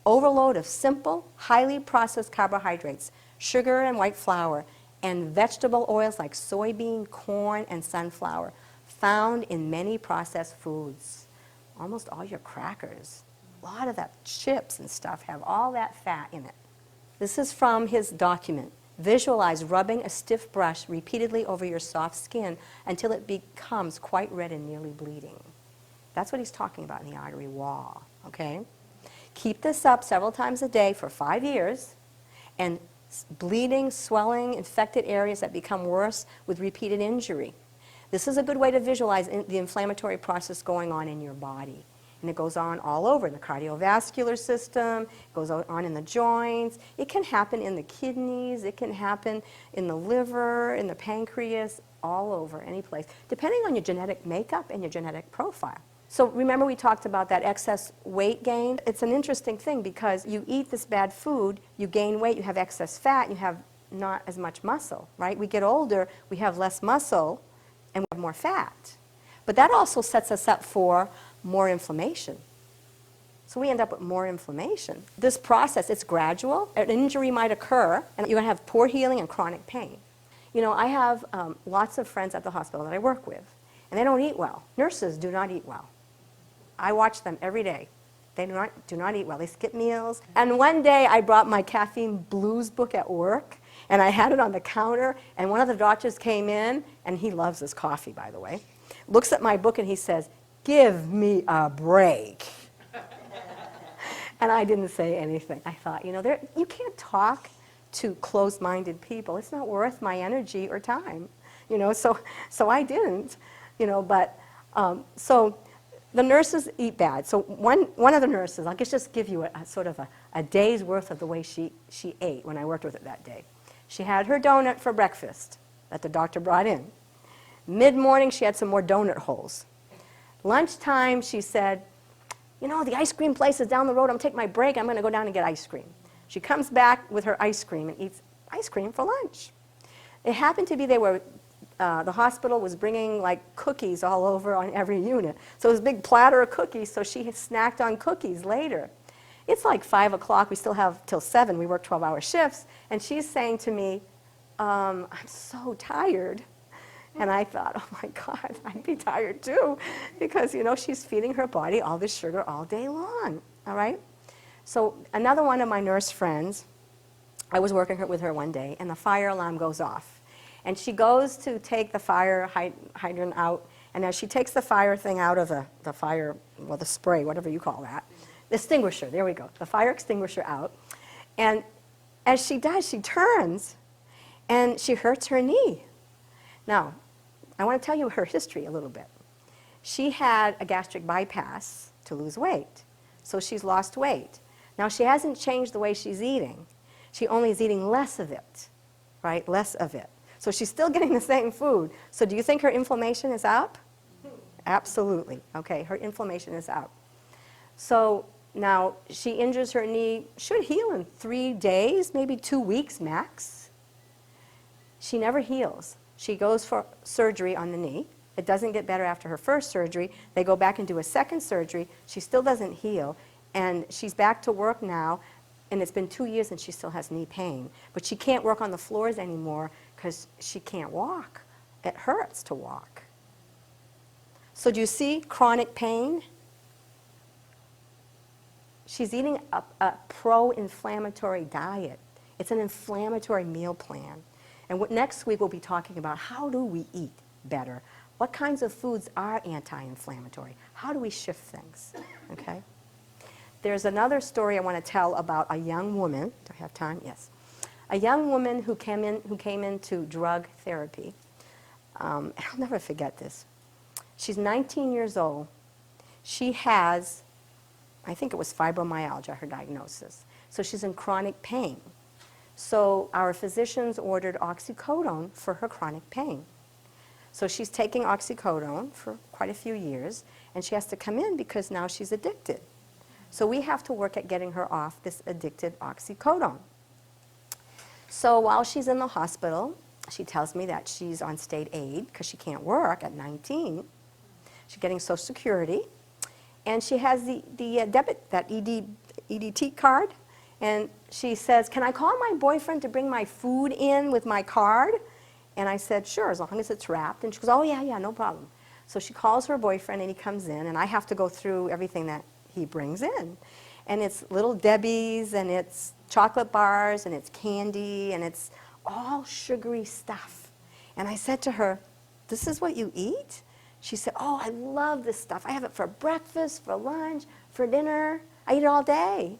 Overload of simple, highly processed carbohydrates, sugar and white flour, and vegetable oils like soybean, corn, and sunflower, found in many processed foods. Almost all your crackers, a lot of that chips and stuff have all that fat in it. This is from his document. Visualize rubbing a stiff brush repeatedly over your soft skin until it becomes quite red and nearly bleeding. That's what he's talking about in the artery wall, okay? Keep this up several times a day for 5 years, and bleeding, swelling, infected areas that become worse with repeated injury. This is a good way to visualize the inflammatory process going on in your body. And it goes on all over in the cardiovascular system, it goes on in the joints, it can happen in the kidneys, it can happen in the liver, in the pancreas, all over, any place, depending on your genetic makeup and your genetic profile. So remember we talked about that excess weight gain? It's an interesting thing because you eat this bad food, you gain weight, you have excess fat, you have not as much muscle, right? We get older, we have less muscle, and we have more fat. But that also sets us up for more inflammation. So we end up with more inflammation. This process, it's gradual. An injury might occur, and you're going to have poor healing and chronic pain. You know, I have lots of friends at the hospital that I work with, and they don't eat well. Nurses do not eat well. I watch them every day. They do not eat well. They skip meals. And one day I brought my caffeine blues book at work, and I had it on the counter, and one of the doctors came in, and he loves his coffee, by the way, looks at my book and he says, "Give me a break." And I didn't say anything. I thought, you know, you can't talk to closed-minded people. It's not worth my energy or time, you know, so I didn't, you know, but, so the nurses eat bad. So one of the nurses, I'll just give you a sort of a day's worth of the way she ate when I worked with her that day. She had her donut for breakfast that the doctor brought in. Mid-morning, she had some more donut holes. Lunchtime, she said, you know, the ice cream place is down the road. I'm going to take my break. I'm going to go down and get ice cream. She comes back with her ice cream and eats ice cream for lunch. It happened to be the hospital was bringing like cookies all over on every unit. So it was a big platter of cookies, so she snacked on cookies later. It's like 5 o'clock. We still have till 7. We work 12-hour shifts. And she's saying to me, I'm so tired. And I thought, oh my God, I'd be tired too, because, you know, she's feeding her body all this sugar all day long, all right? So another one of my nurse friends, I was working with her one day, and the fire alarm goes off. And she goes to take the fire hydrant out, And as she takes the fire thing out of the fire, well, the spray, whatever you call that, the extinguisher, there we go, the fire extinguisher out. And as she does, she turns and she hurts her knee. Now, I want to tell you her history a little bit. She had a gastric bypass to lose weight, so she's lost weight. Now, she hasn't changed the way she's eating. She only is eating less of it, right? Less of it. So she's still getting the same food. So do you think her inflammation is up? Absolutely. Okay, her inflammation is up. So now she injures her knee, should heal in 3 days, maybe 2 weeks max. She never heals. She goes for surgery on the knee. It doesn't get better after her first surgery. They go back and do a second surgery. She still doesn't heal. And she's back to work now, and it's been 2 years and she still has knee pain. But she can't work on the floors anymore because she can't walk. It hurts to walk. So do you see chronic pain? She's eating a pro-inflammatory diet. It's an inflammatory meal plan. And next week we'll be talking about how do we eat better? What kinds of foods are anti-inflammatory? How do we shift things? Okay? There's another story I want to tell about a young woman. Do I have time? Yes. A young woman who came into drug therapy. I'll never forget this. She's 19 years old. She has, I think it was fibromyalgia, her diagnosis. So she's in chronic pain. So our physicians ordered oxycodone for her chronic pain. So she's taking oxycodone for quite a few years, and she has to come in because now she's addicted. So we have to work at getting her off this addicted oxycodone. So while she's in the hospital, she tells me that she's on state aid because she can't work at 19. She's getting Social Security. And she has the debit, that EDT card. And she says, can I call my boyfriend to bring my food in with my card? And I said, sure, as long as it's wrapped. And she goes, oh, yeah, no problem. So she calls her boyfriend, and he comes in, and I have to go through everything that he brings in. And it's Little Debbie's, and it's chocolate bars, and it's candy, and it's all sugary stuff. And I said to her, this is what you eat? She said, oh, I love this stuff. I have it for breakfast, for lunch, for dinner. I eat it all day.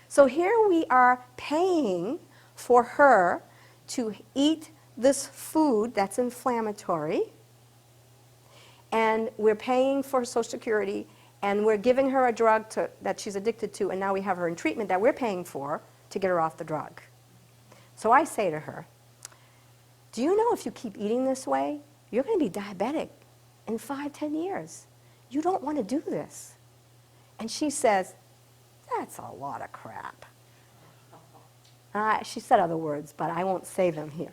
So here we are paying for her to eat this food that's inflammatory, and we're paying for Social Security, and we're giving her a drug that she's addicted to, and now we have her in treatment that we're paying for to get her off the drug. So I say to her, do you know if you keep eating this way, you're going to be diabetic in 5-10 years. You don't want to do this. And she says, that's a lot of crap. She said other words, but I won't say them here.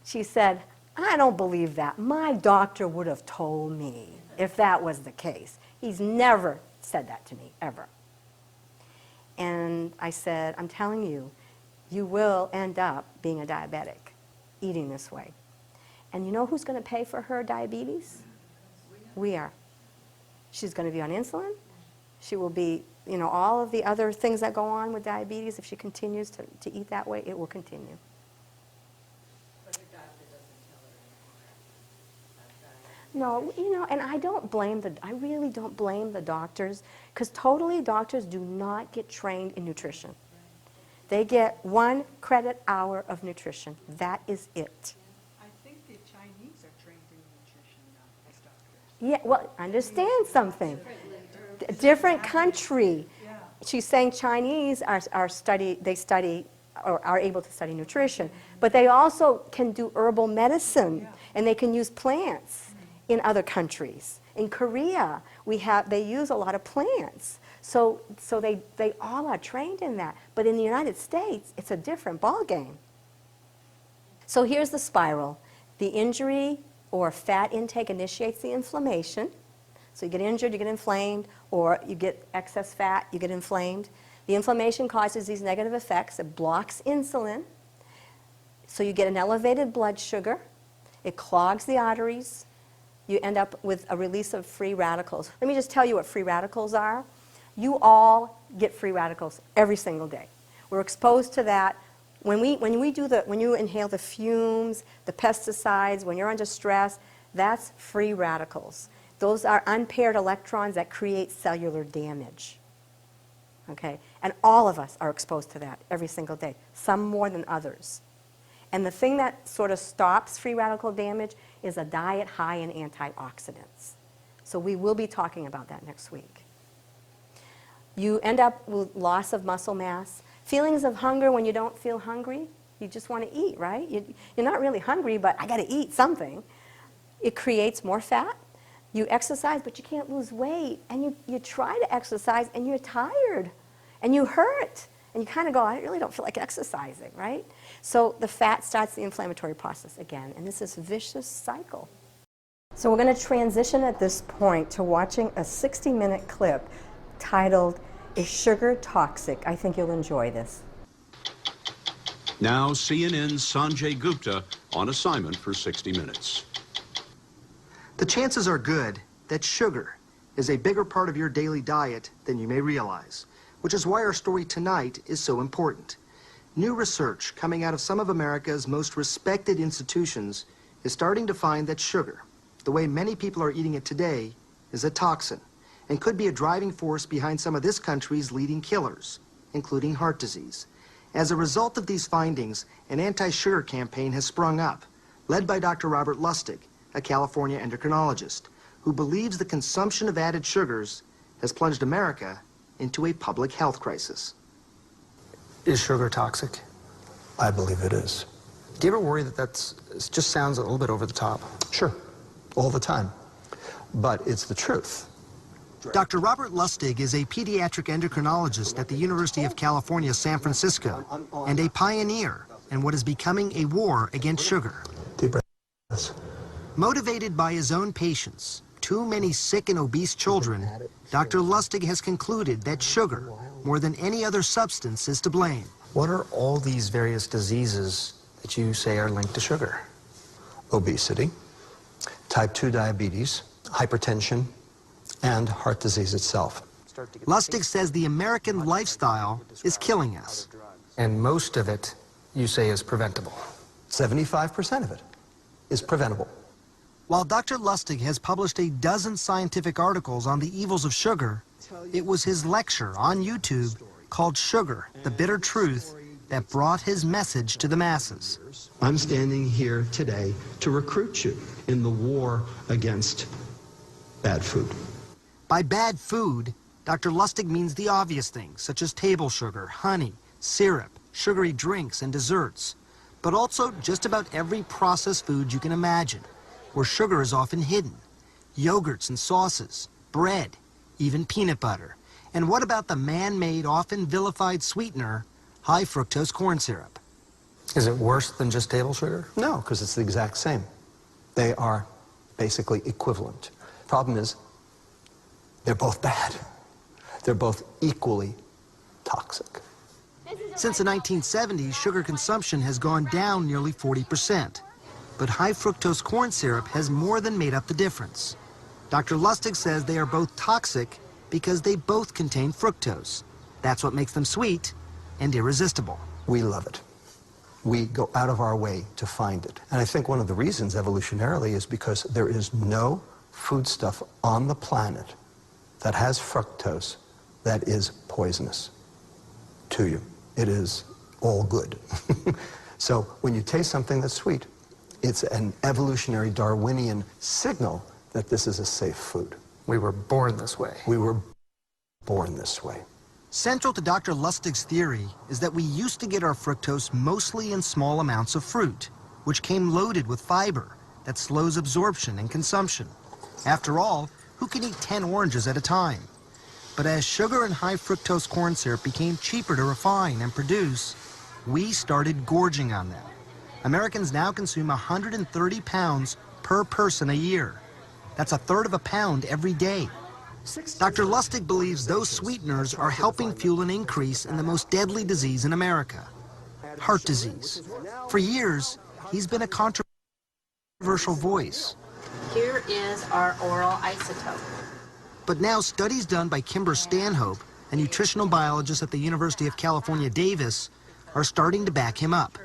She said, I don't believe that. My doctor would have told me if that was the case. He's never said that to me, ever. And I said, I'm telling you, you will end up being a diabetic, eating this way. And you know who's going to pay for her diabetes? We are. She's going to be on insulin. She will be, you know, all of the other things that go on with diabetes. If she continues to eat that way, it will continue. But her doctor doesn't tell her anymore. No, you know, and I really don't blame the doctors, because totally doctors do not get trained in nutrition. They get 1 credit hour of nutrition. That is it. I think the Chinese are trained in nutrition now as doctors. Yeah, well, understand something. Different country. Yeah. She's saying Chinese they study or are able to study nutrition, but they also can do herbal medicine, and they can use plants in other countries. In Korea, they use a lot of plants. So they all are trained in that. But in the United States, it's a different ballgame. So here's the spiral. The injury or fat intake initiates the inflammation. So you get injured, you get inflamed, or you get excess fat, you get inflamed. The inflammation causes these negative effects. It blocks insulin. So you get an elevated blood sugar. It clogs the arteries. You end up with a release of free radicals. Let me just tell you what free radicals are. You all get free radicals every single day. We're exposed to that. When you inhale the fumes, the pesticides, when you're under stress, That's free radicals. Those are unpaired electrons that create cellular damage. Okay? And all of us are exposed to that every single day, some more than others. And the thing that sort of stops free radical damage is a diet high in antioxidants. So we will be talking about that next week. You end up with loss of muscle mass, feelings of hunger when you don't feel hungry. You just want to eat, right? You're not really hungry, but I got to eat something. It creates more fat. You exercise, but you can't lose weight. And you try to exercise, and you're tired, and you hurt. And you kind of go, I really don't feel like exercising, right? So the fat starts the inflammatory process again, and this is a vicious cycle. So we're going to transition at this point to watching a 60-minute clip titled, Is Sugar Toxic? I think you'll enjoy this. Now CNN's Sanjay Gupta on assignment for 60 Minutes. The chances are good that sugar is a bigger part of your daily diet than you may realize, which is why our story tonight is so important. New research coming out of some of America's most respected institutions is starting to find that sugar, the way many people are eating it today, is a toxin and could be a driving force behind some of this country's leading killers, including heart disease. As a result of these findings, an anti-sugar campaign has sprung up, led by Dr. Robert Lustig, a California endocrinologist, who believes the consumption of added sugars has plunged America into a public health crisis. Is sugar toxic? I believe it is. Do you ever worry that just sounds a little bit over the top? Sure, all the time. But it's the truth. Dr. Robert Lustig is a pediatric endocrinologist at the University of California, San Francisco, and a pioneer in what is becoming a war against sugar. Deep breaths. Motivated by his own patients, too many sick and obese children, Dr. Lustig has concluded that sugar, more than any other substance, is to blame. What are all these various diseases that you say are linked to sugar? Obesity, type 2 diabetes, hypertension, and heart disease itself. Lustig says the American lifestyle is killing us. And most of it, you say, is preventable. 75% of it is preventable. While Dr. Lustig has published a dozen scientific articles on the evils of sugar, it was his lecture on YouTube called Sugar, the Bitter Truth that brought his message to the masses. I'm standing here today to recruit you in the war against bad food. By bad food, Dr. Lustig means the obvious things, such as table sugar, honey, syrup, sugary drinks, and desserts, but also just about every processed food you can imagine, where sugar is often hidden. Yogurts and sauces, bread, even peanut butter. And what about the man-made, often vilified sweetener, high fructose corn syrup? Is it worse than just table sugar? No, because it's the exact same. They are basically equivalent. Problem is, they're both bad. They're both equally toxic. Since the 1970s, sugar consumption has gone down nearly 40%. But high fructose corn syrup has more than made up the difference. Dr. Lustig says they are both toxic because they both contain fructose. That's what makes them sweet and irresistible. We love it. We go out of our way to find it. And I think one of the reasons evolutionarily is because there is no foodstuff on the planet that has fructose that is poisonous to you. It is all good. So when you taste something that's sweet, it's an evolutionary Darwinian signal that this is a safe food. We were born this way. We were born this way. Central to Dr. Lustig's theory is that we used to get our fructose mostly in small amounts of fruit, which came loaded with fiber that slows absorption and consumption. After all, who can eat 10 oranges at a time? But as sugar and high fructose corn syrup became cheaper to refine and produce, we started gorging on them. Americans now consume 130 pounds per person a year. That's a third of a pound every day. Dr. Lustig believes those sweeteners are helping fuel an increase in the most deadly disease in America, heart disease. For years, he's been a controversial voice. Here is our oral isotope. But now studies done by Kimber Stanhope, a nutritional biologist at the University of California, Davis, are starting to back him up.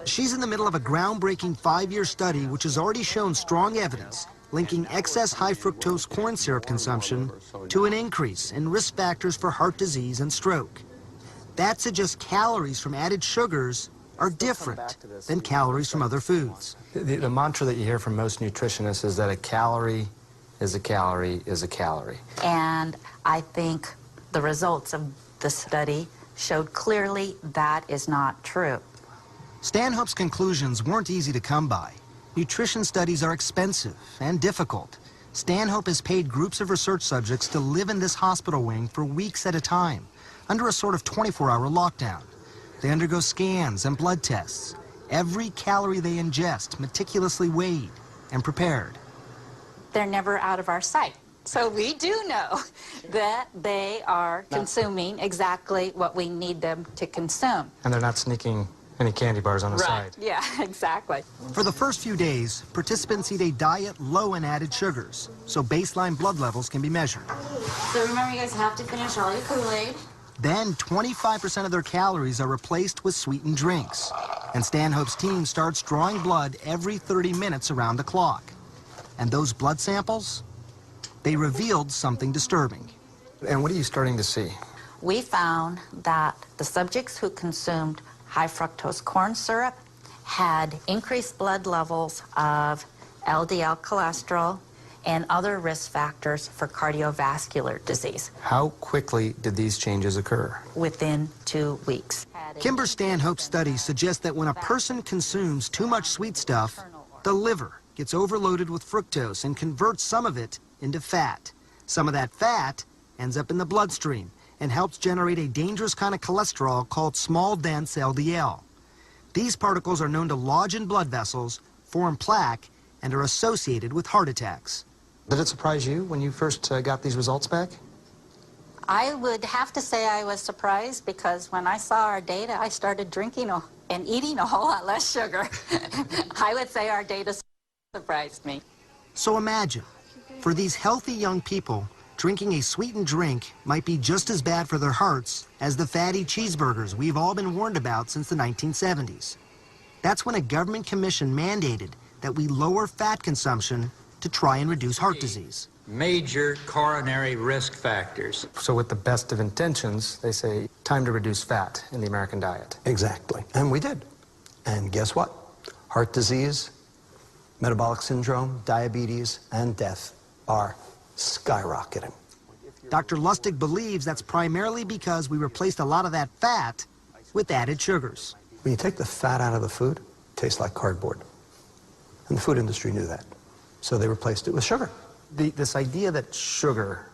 She's in the middle of a groundbreaking 5-year study which has already shown strong evidence linking excess high fructose corn syrup consumption to an increase in risk factors for heart disease and stroke. That suggests calories from added sugars are different than calories from other foods. The mantra that you hear from most nutritionists is that a calorie is a calorie is a calorie. And I think the results of the study showed clearly that is not true. Stanhope's conclusions weren't easy to come by. Nutrition studies are expensive and difficult. Stanhope has paid groups of research subjects to live in this hospital wing for weeks at a time, under a sort of 24-hour lockdown. They undergo scans and blood tests. Every calorie they ingest meticulously weighed and prepared. They're never out of our sight. So we do know that they are consuming exactly what we need them to consume. And they're not sneaking any candy bars on the side. Yeah, exactly. For the first few days, participants eat a diet low in added sugars, so baseline blood levels can be measured. So remember, you guys have to finish all your Kool-Aid. Then 25% of their calories are replaced with sweetened drinks. And Stanhope's team starts drawing blood every 30 minutes around the clock. And those blood samples, they revealed something disturbing. And what are you starting to see? We found that the subjects who consumed high fructose corn syrup had increased blood levels of LDL cholesterol and other risk factors for cardiovascular disease. How quickly did these changes occur? Within 2 weeks. Kimber Stanhope's study suggests that when a person consumes too much sweet stuff, the liver gets overloaded with fructose and converts some of it into fat. Some of that fat ends up in the bloodstream and helps generate a dangerous kind of cholesterol called small dense LDL. These particles are known to lodge in blood vessels, form plaque, and are associated with heart attacks. Did it surprise you when you first got these results back? I would have to say I was surprised because when I saw our data, I started drinking and eating a whole lot less sugar. I would say our data surprised me. So imagine, for these healthy young people, drinking a sweetened drink might be just as bad for their hearts as the fatty cheeseburgers we've all been warned about since the 1970s. That's when a government commission mandated that we lower fat consumption to try and reduce heart disease. Major coronary risk factors. So with the best of intentions, they say, time to reduce fat in the American diet. Exactly. And we did. And guess what? Heart disease, metabolic syndrome, diabetes, and death are skyrocketing. Dr. Lustig believes that's primarily because we replaced a lot of that fat with added sugars. When you take the fat out of the food, it tastes like cardboard. And the food industry knew that. So they replaced it with sugar. This idea that sugar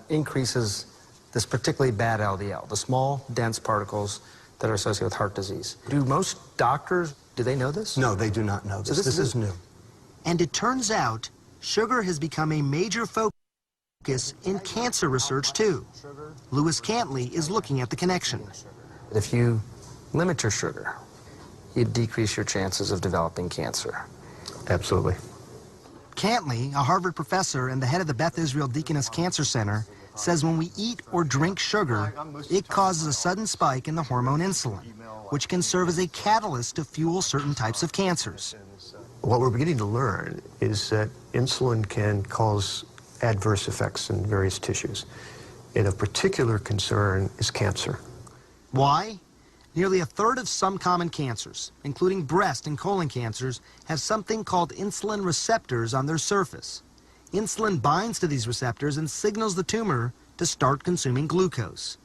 increases this particularly bad LDL, the small, dense particles that are associated with heart disease. Do most doctors, do they know this? No, they do not know this. This is new. And it turns out sugar has become a major focus in cancer research, too. Lewis Cantley is looking at the connection. If you limit your sugar, you decrease your chances of developing cancer. Absolutely. Cantley, a Harvard professor and the head of the Beth Israel Deaconess Cancer Center, says when we eat or drink sugar, it causes a sudden spike in the hormone insulin, which can serve as a catalyst to fuel certain types of cancers. What we're beginning to learn is that insulin can cause adverse effects in various tissues. And of particular concern is cancer. Why? Nearly a third of some common cancers, including breast and colon cancers, have something called insulin receptors on their surface. Insulin binds to these receptors and signals the tumor to start consuming glucose.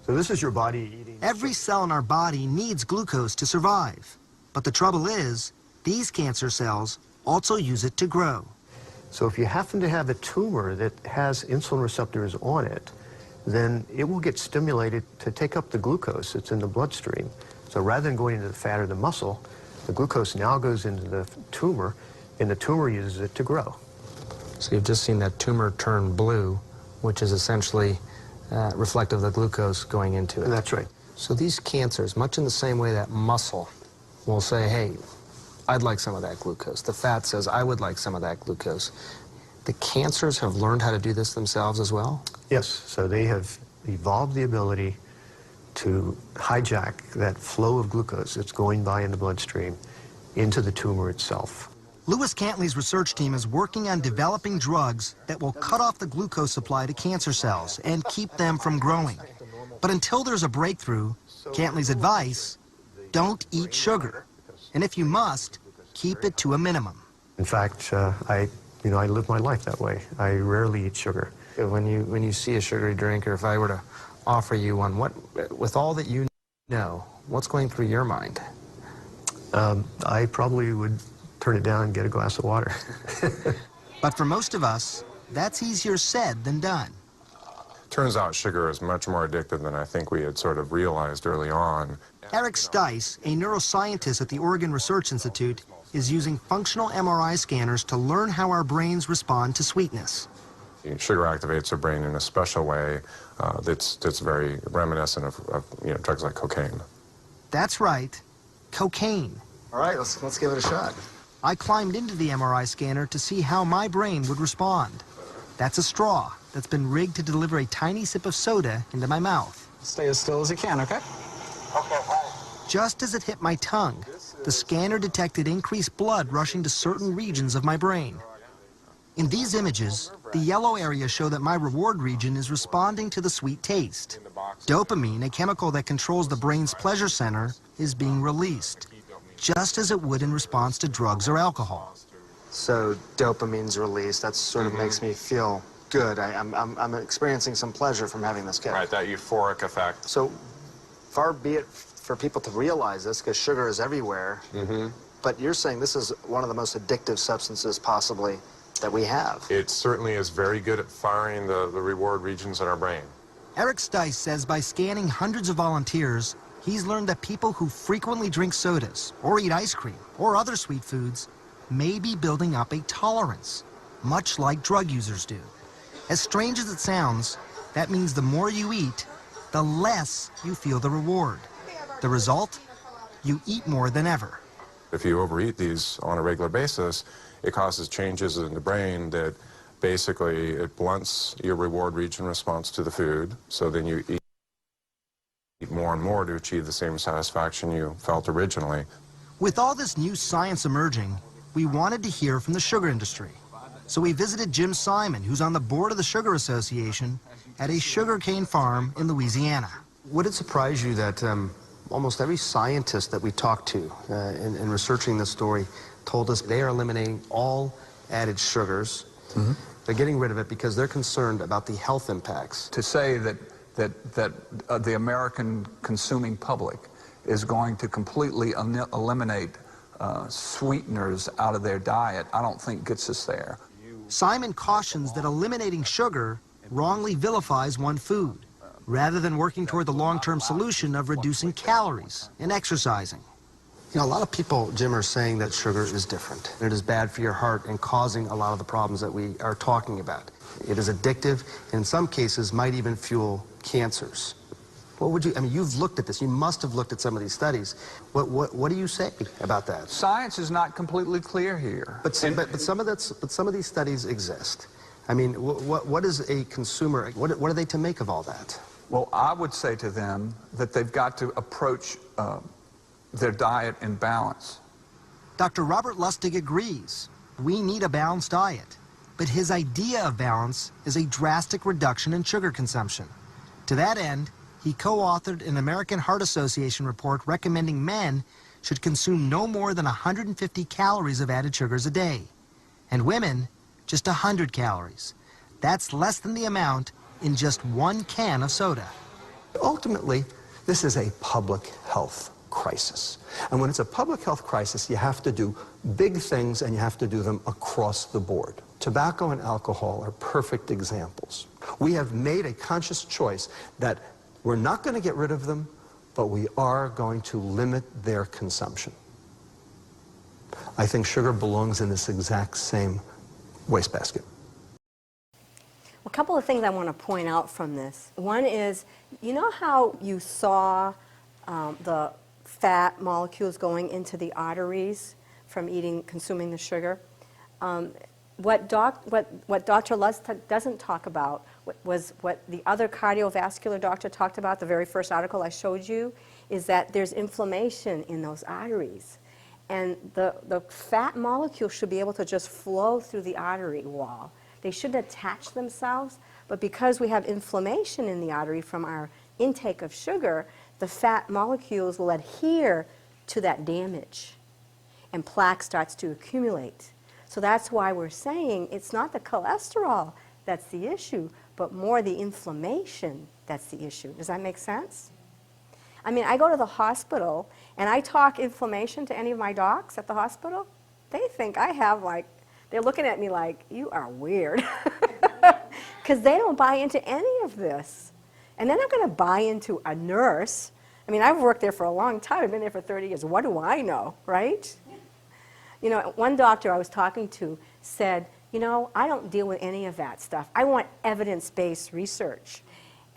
So this is your body eating... Every cell in our body needs glucose to survive. But the trouble is, these cancer cells also use it to grow. So if you happen to have a tumor that has insulin receptors on it, then it will get stimulated to take up the glucose that's in the bloodstream. So rather than going into the fat or the muscle, the glucose now goes into the tumor, and the tumor uses it to grow. So you've just seen that tumor turn blue, which is essentially reflective of the glucose going into it. That's right. So these cancers, much in the same way that muscle will say, hey, I'd like some of that glucose. The fat says, I would like some of that glucose. The cancers have learned how to do this themselves as well? Yes, so they have evolved the ability to hijack that flow of glucose that's going by in the bloodstream into the tumor itself. Lewis Cantley's research team is working on developing drugs that will cut off the glucose supply to cancer cells and keep them from growing. But until there's a breakthrough, Cantley's advice, don't eat sugar. And if you must, keep it to a minimum. In fact, I live my life that way. I rarely eat sugar. When you see a sugary drink, or if I were to offer you one, with all that you know, what's going through your mind? I probably would turn it down and get a glass of water. But for most of us, that's easier said than done. Turns out sugar is much more addictive than I think we had sort of realized early on. Eric Stice, a neuroscientist at the Oregon Research Institute, is using functional MRI scanners to learn how our brains respond to sweetness. Sugar activates our brain in a special way that's very reminiscent of drugs like cocaine. That's right, cocaine. All right, let's give it a shot. I climbed into the MRI scanner to see how my brain would respond. That's a straw that's been rigged to deliver a tiny sip of soda into my mouth. Stay as still as you can, okay? Okay, fine. Just as it hit my tongue, the scanner detected increased blood rushing to certain regions of my brain. In these images, the yellow areas show that my reward region is responding to the sweet taste. Dopamine, a chemical that controls the brain's pleasure center, is being released, just as it would in response to drugs or alcohol. So dopamine's released. That sort of makes me feel good. I'm experiencing some pleasure from having this kick. Right, that euphoric effect. So far be it for people to realize this, because sugar is everywhere. But you're saying this is one of the most addictive substances possibly that we have. It certainly is very good at firing the reward regions in our brain. Eric Stice says by scanning hundreds of volunteers, he's learned that people who frequently drink sodas or eat ice cream or other sweet foods may be building up a tolerance, much like drug users do. As strange as it sounds, that means the more you eat, the less you feel the reward. The result? You eat more than ever. If you overeat these on a regular basis, it causes changes in the brain that basically it blunts your reward region response to the food, so then you eat more and more to achieve the same satisfaction you felt originally. With all this new science emerging, we wanted to hear from the sugar industry. So we visited Jim Simon, who's on the board of the Sugar Association, at a sugarcane farm in Louisiana. Would it surprise you that almost every scientist that we talked to in researching this story told us they are eliminating all added sugars. They're getting rid of it because they're concerned about the health impacts. To say that the American consuming public is going to completely eliminate sweeteners out of their diet, I don't think gets us there. Simon cautions that eliminating sugar wrongly vilifies one food, rather than working toward the long-term solution of reducing calories and exercising. You know, a lot of people, Jim, are saying that sugar is different. It is bad for your heart and causing a lot of the problems that we are talking about. It is addictive, and in some cases might even fuel cancers. What would you, I mean, you've looked at this. You must have looked at some of these studies. What do you say about that? Science is not completely clear here. But some of these studies exist. I mean, what is a consumer, what are they to make of all that? Well, I would say to them that they've got to approach their diet in balance. Dr. Robert Lustig agrees. We need a balanced diet. But his idea of balance is a drastic reduction in sugar consumption. To that end, he co-authored an American Heart Association report recommending men should consume no more than 150 calories of added sugars a day, and women just 100 calories. That's less than the amount in just one can of soda. Ultimately, this is a public health crisis. And when it's a public health crisis, you have to do big things, and you have to do them across the board. Tobacco and alcohol are perfect examples. We have made a conscious choice that we're not going to get rid of them, but we are going to limit their consumption. I think sugar belongs in this exact same wastebasket. A couple of things I want to point out from this. One is, you know how you saw the fat molecules going into the arteries from consuming the sugar? What Dr. Lustig doesn't talk about was what the other cardiovascular doctor talked about, the very first article I showed you, is that there's inflammation in those arteries. And the fat molecules should be able to just flow through the artery wall. They shouldn't attach themselves, but because we have inflammation in the artery from our intake of sugar, the fat molecules will adhere to that damage, and plaque starts to accumulate. So that's why we're saying it's not the cholesterol that's the issue, but more the inflammation that's the issue. Does that make sense? I mean, I go to the hospital and I talk inflammation to any of my docs at the hospital. They think I have they're looking at me like, you are weird. Because they don't buy into any of this. And they're not going to buy into a nurse. I mean, I've worked there for a long time. I've been there for 30 years. What do I know, right? You know, one doctor I was talking to said, you know, I don't deal with any of that stuff. I want evidence-based research.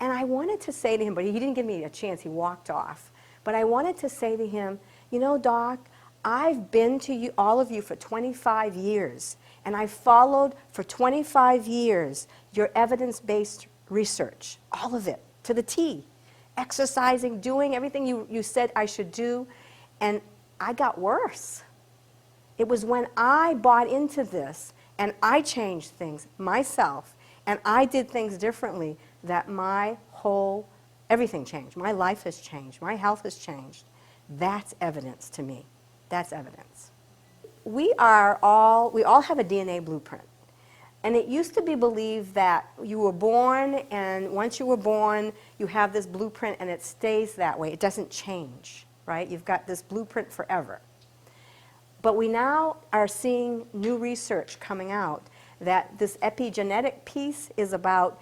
And I wanted to say to him, but he didn't give me a chance. He walked off. But I wanted to say to him, you know, Doc, I've been to you, all of you for 25 years. And I've followed for 25 years your evidence-based research, all of it, to the T. Exercising, doing everything you said I should do. And I got worse. It was when I bought into this and I changed things myself and I did things differently that everything changed. My life has changed. My health has changed. That's evidence to me. That's evidence. We all have a DNA blueprint. And it used to be believed that you were born, and once you were born, you have this blueprint, and it stays that way. It doesn't change, right? You've got this blueprint forever. But we now are seeing new research coming out that this epigenetic piece is about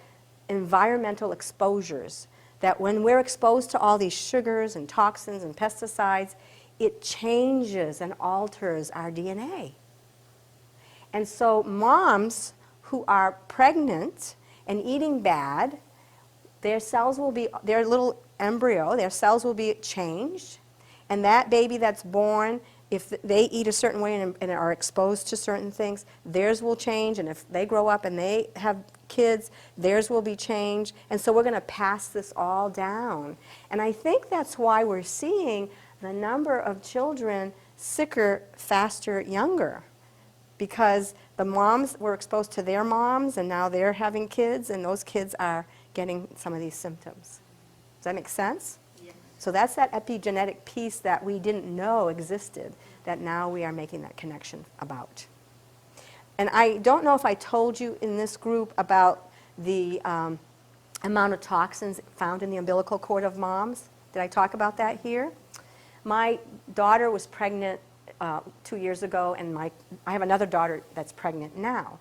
environmental exposures, that when we're exposed to all these sugars and toxins and pesticides, it changes and alters our DNA. And so moms who are pregnant and eating bad, their cells will be, their little embryo, their cells will be changed, and that baby that's born, if they eat a certain way and are exposed to certain things, theirs will change, and if they grow up and they have kids, theirs will be changed, and so we're going to pass this all down. And I think that's why we're seeing the number of children sicker faster, younger, because the moms were exposed to their moms, and now they're having kids, and those kids are getting some of these symptoms. Does that make sense? So that's that epigenetic piece that we didn't know existed, that now we are making that connection about. And I don't know if I told you in this group about the amount of toxins found in the umbilical cord of moms. Did I talk about that here? My daughter was pregnant 2 years ago, and I have another daughter that's pregnant now.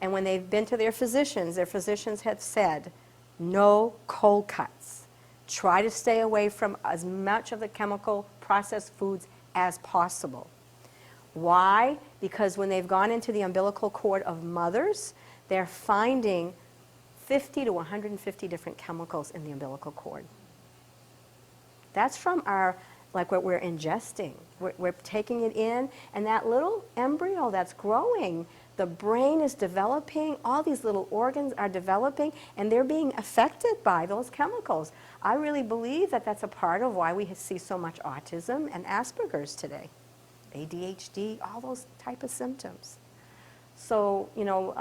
And when they've been to their physicians have said, no cold cuts. Try to stay away from as much of the chemical processed foods as possible. Why? Because when they've gone into the umbilical cord of mothers, they're finding 50 to 150 different chemicals in the umbilical cord. That's from what we're ingesting. We're taking it in, and that little embryo that's growing, the brain is developing, all these little organs are developing, and they're being affected by those chemicals. I really believe that that's a part of why we see so much autism and Asperger's today. ADHD, all those type of symptoms. So, you know,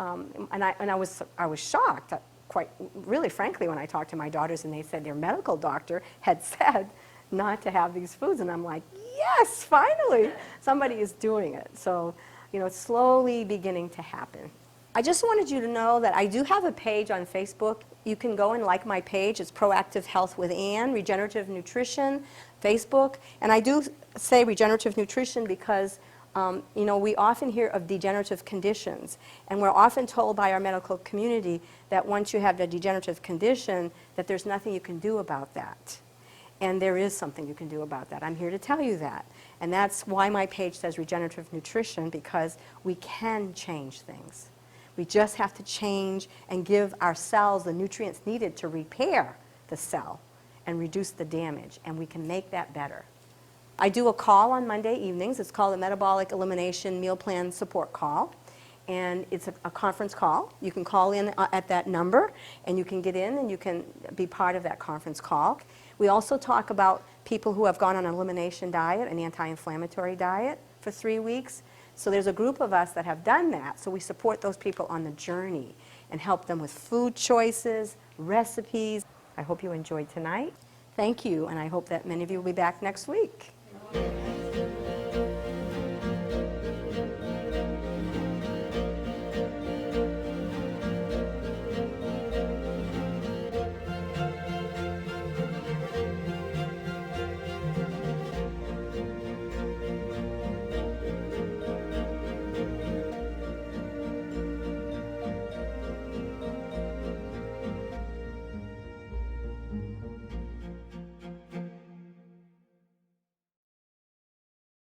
I was shocked, quite really frankly, when I talked to my daughters and they said their medical doctor had said not to have these foods, and I'm like, yes, finally, somebody is doing it. So, you know, it's slowly beginning to happen. I just wanted you to know that I do have a page on Facebook. You can go and like my page. It's Proactive Health with Ann, Regenerative Nutrition, Facebook. And I do say regenerative nutrition because, you know, we often hear of degenerative conditions. And we're often told by our medical community that once you have a degenerative condition, that there's nothing you can do about that. And there is something you can do about that. I'm here to tell you that. And that's why my page says regenerative nutrition, because we can change things. We just have to change and give our cells the nutrients needed to repair the cell and reduce the damage, and we can make that better. I do a call on Monday evenings. It's called the Metabolic Elimination Meal Plan Support Call. and it's a conference call. You can call in at that number, and you can get in and you can be part of that conference call. We also talk about people who have gone on an elimination diet, an anti-inflammatory diet for 3 weeks. So there's a group of us that have done that, so we support those people on the journey and help them with food choices, recipes. I hope you enjoyed tonight. Thank you, and I hope that many of you will be back next week.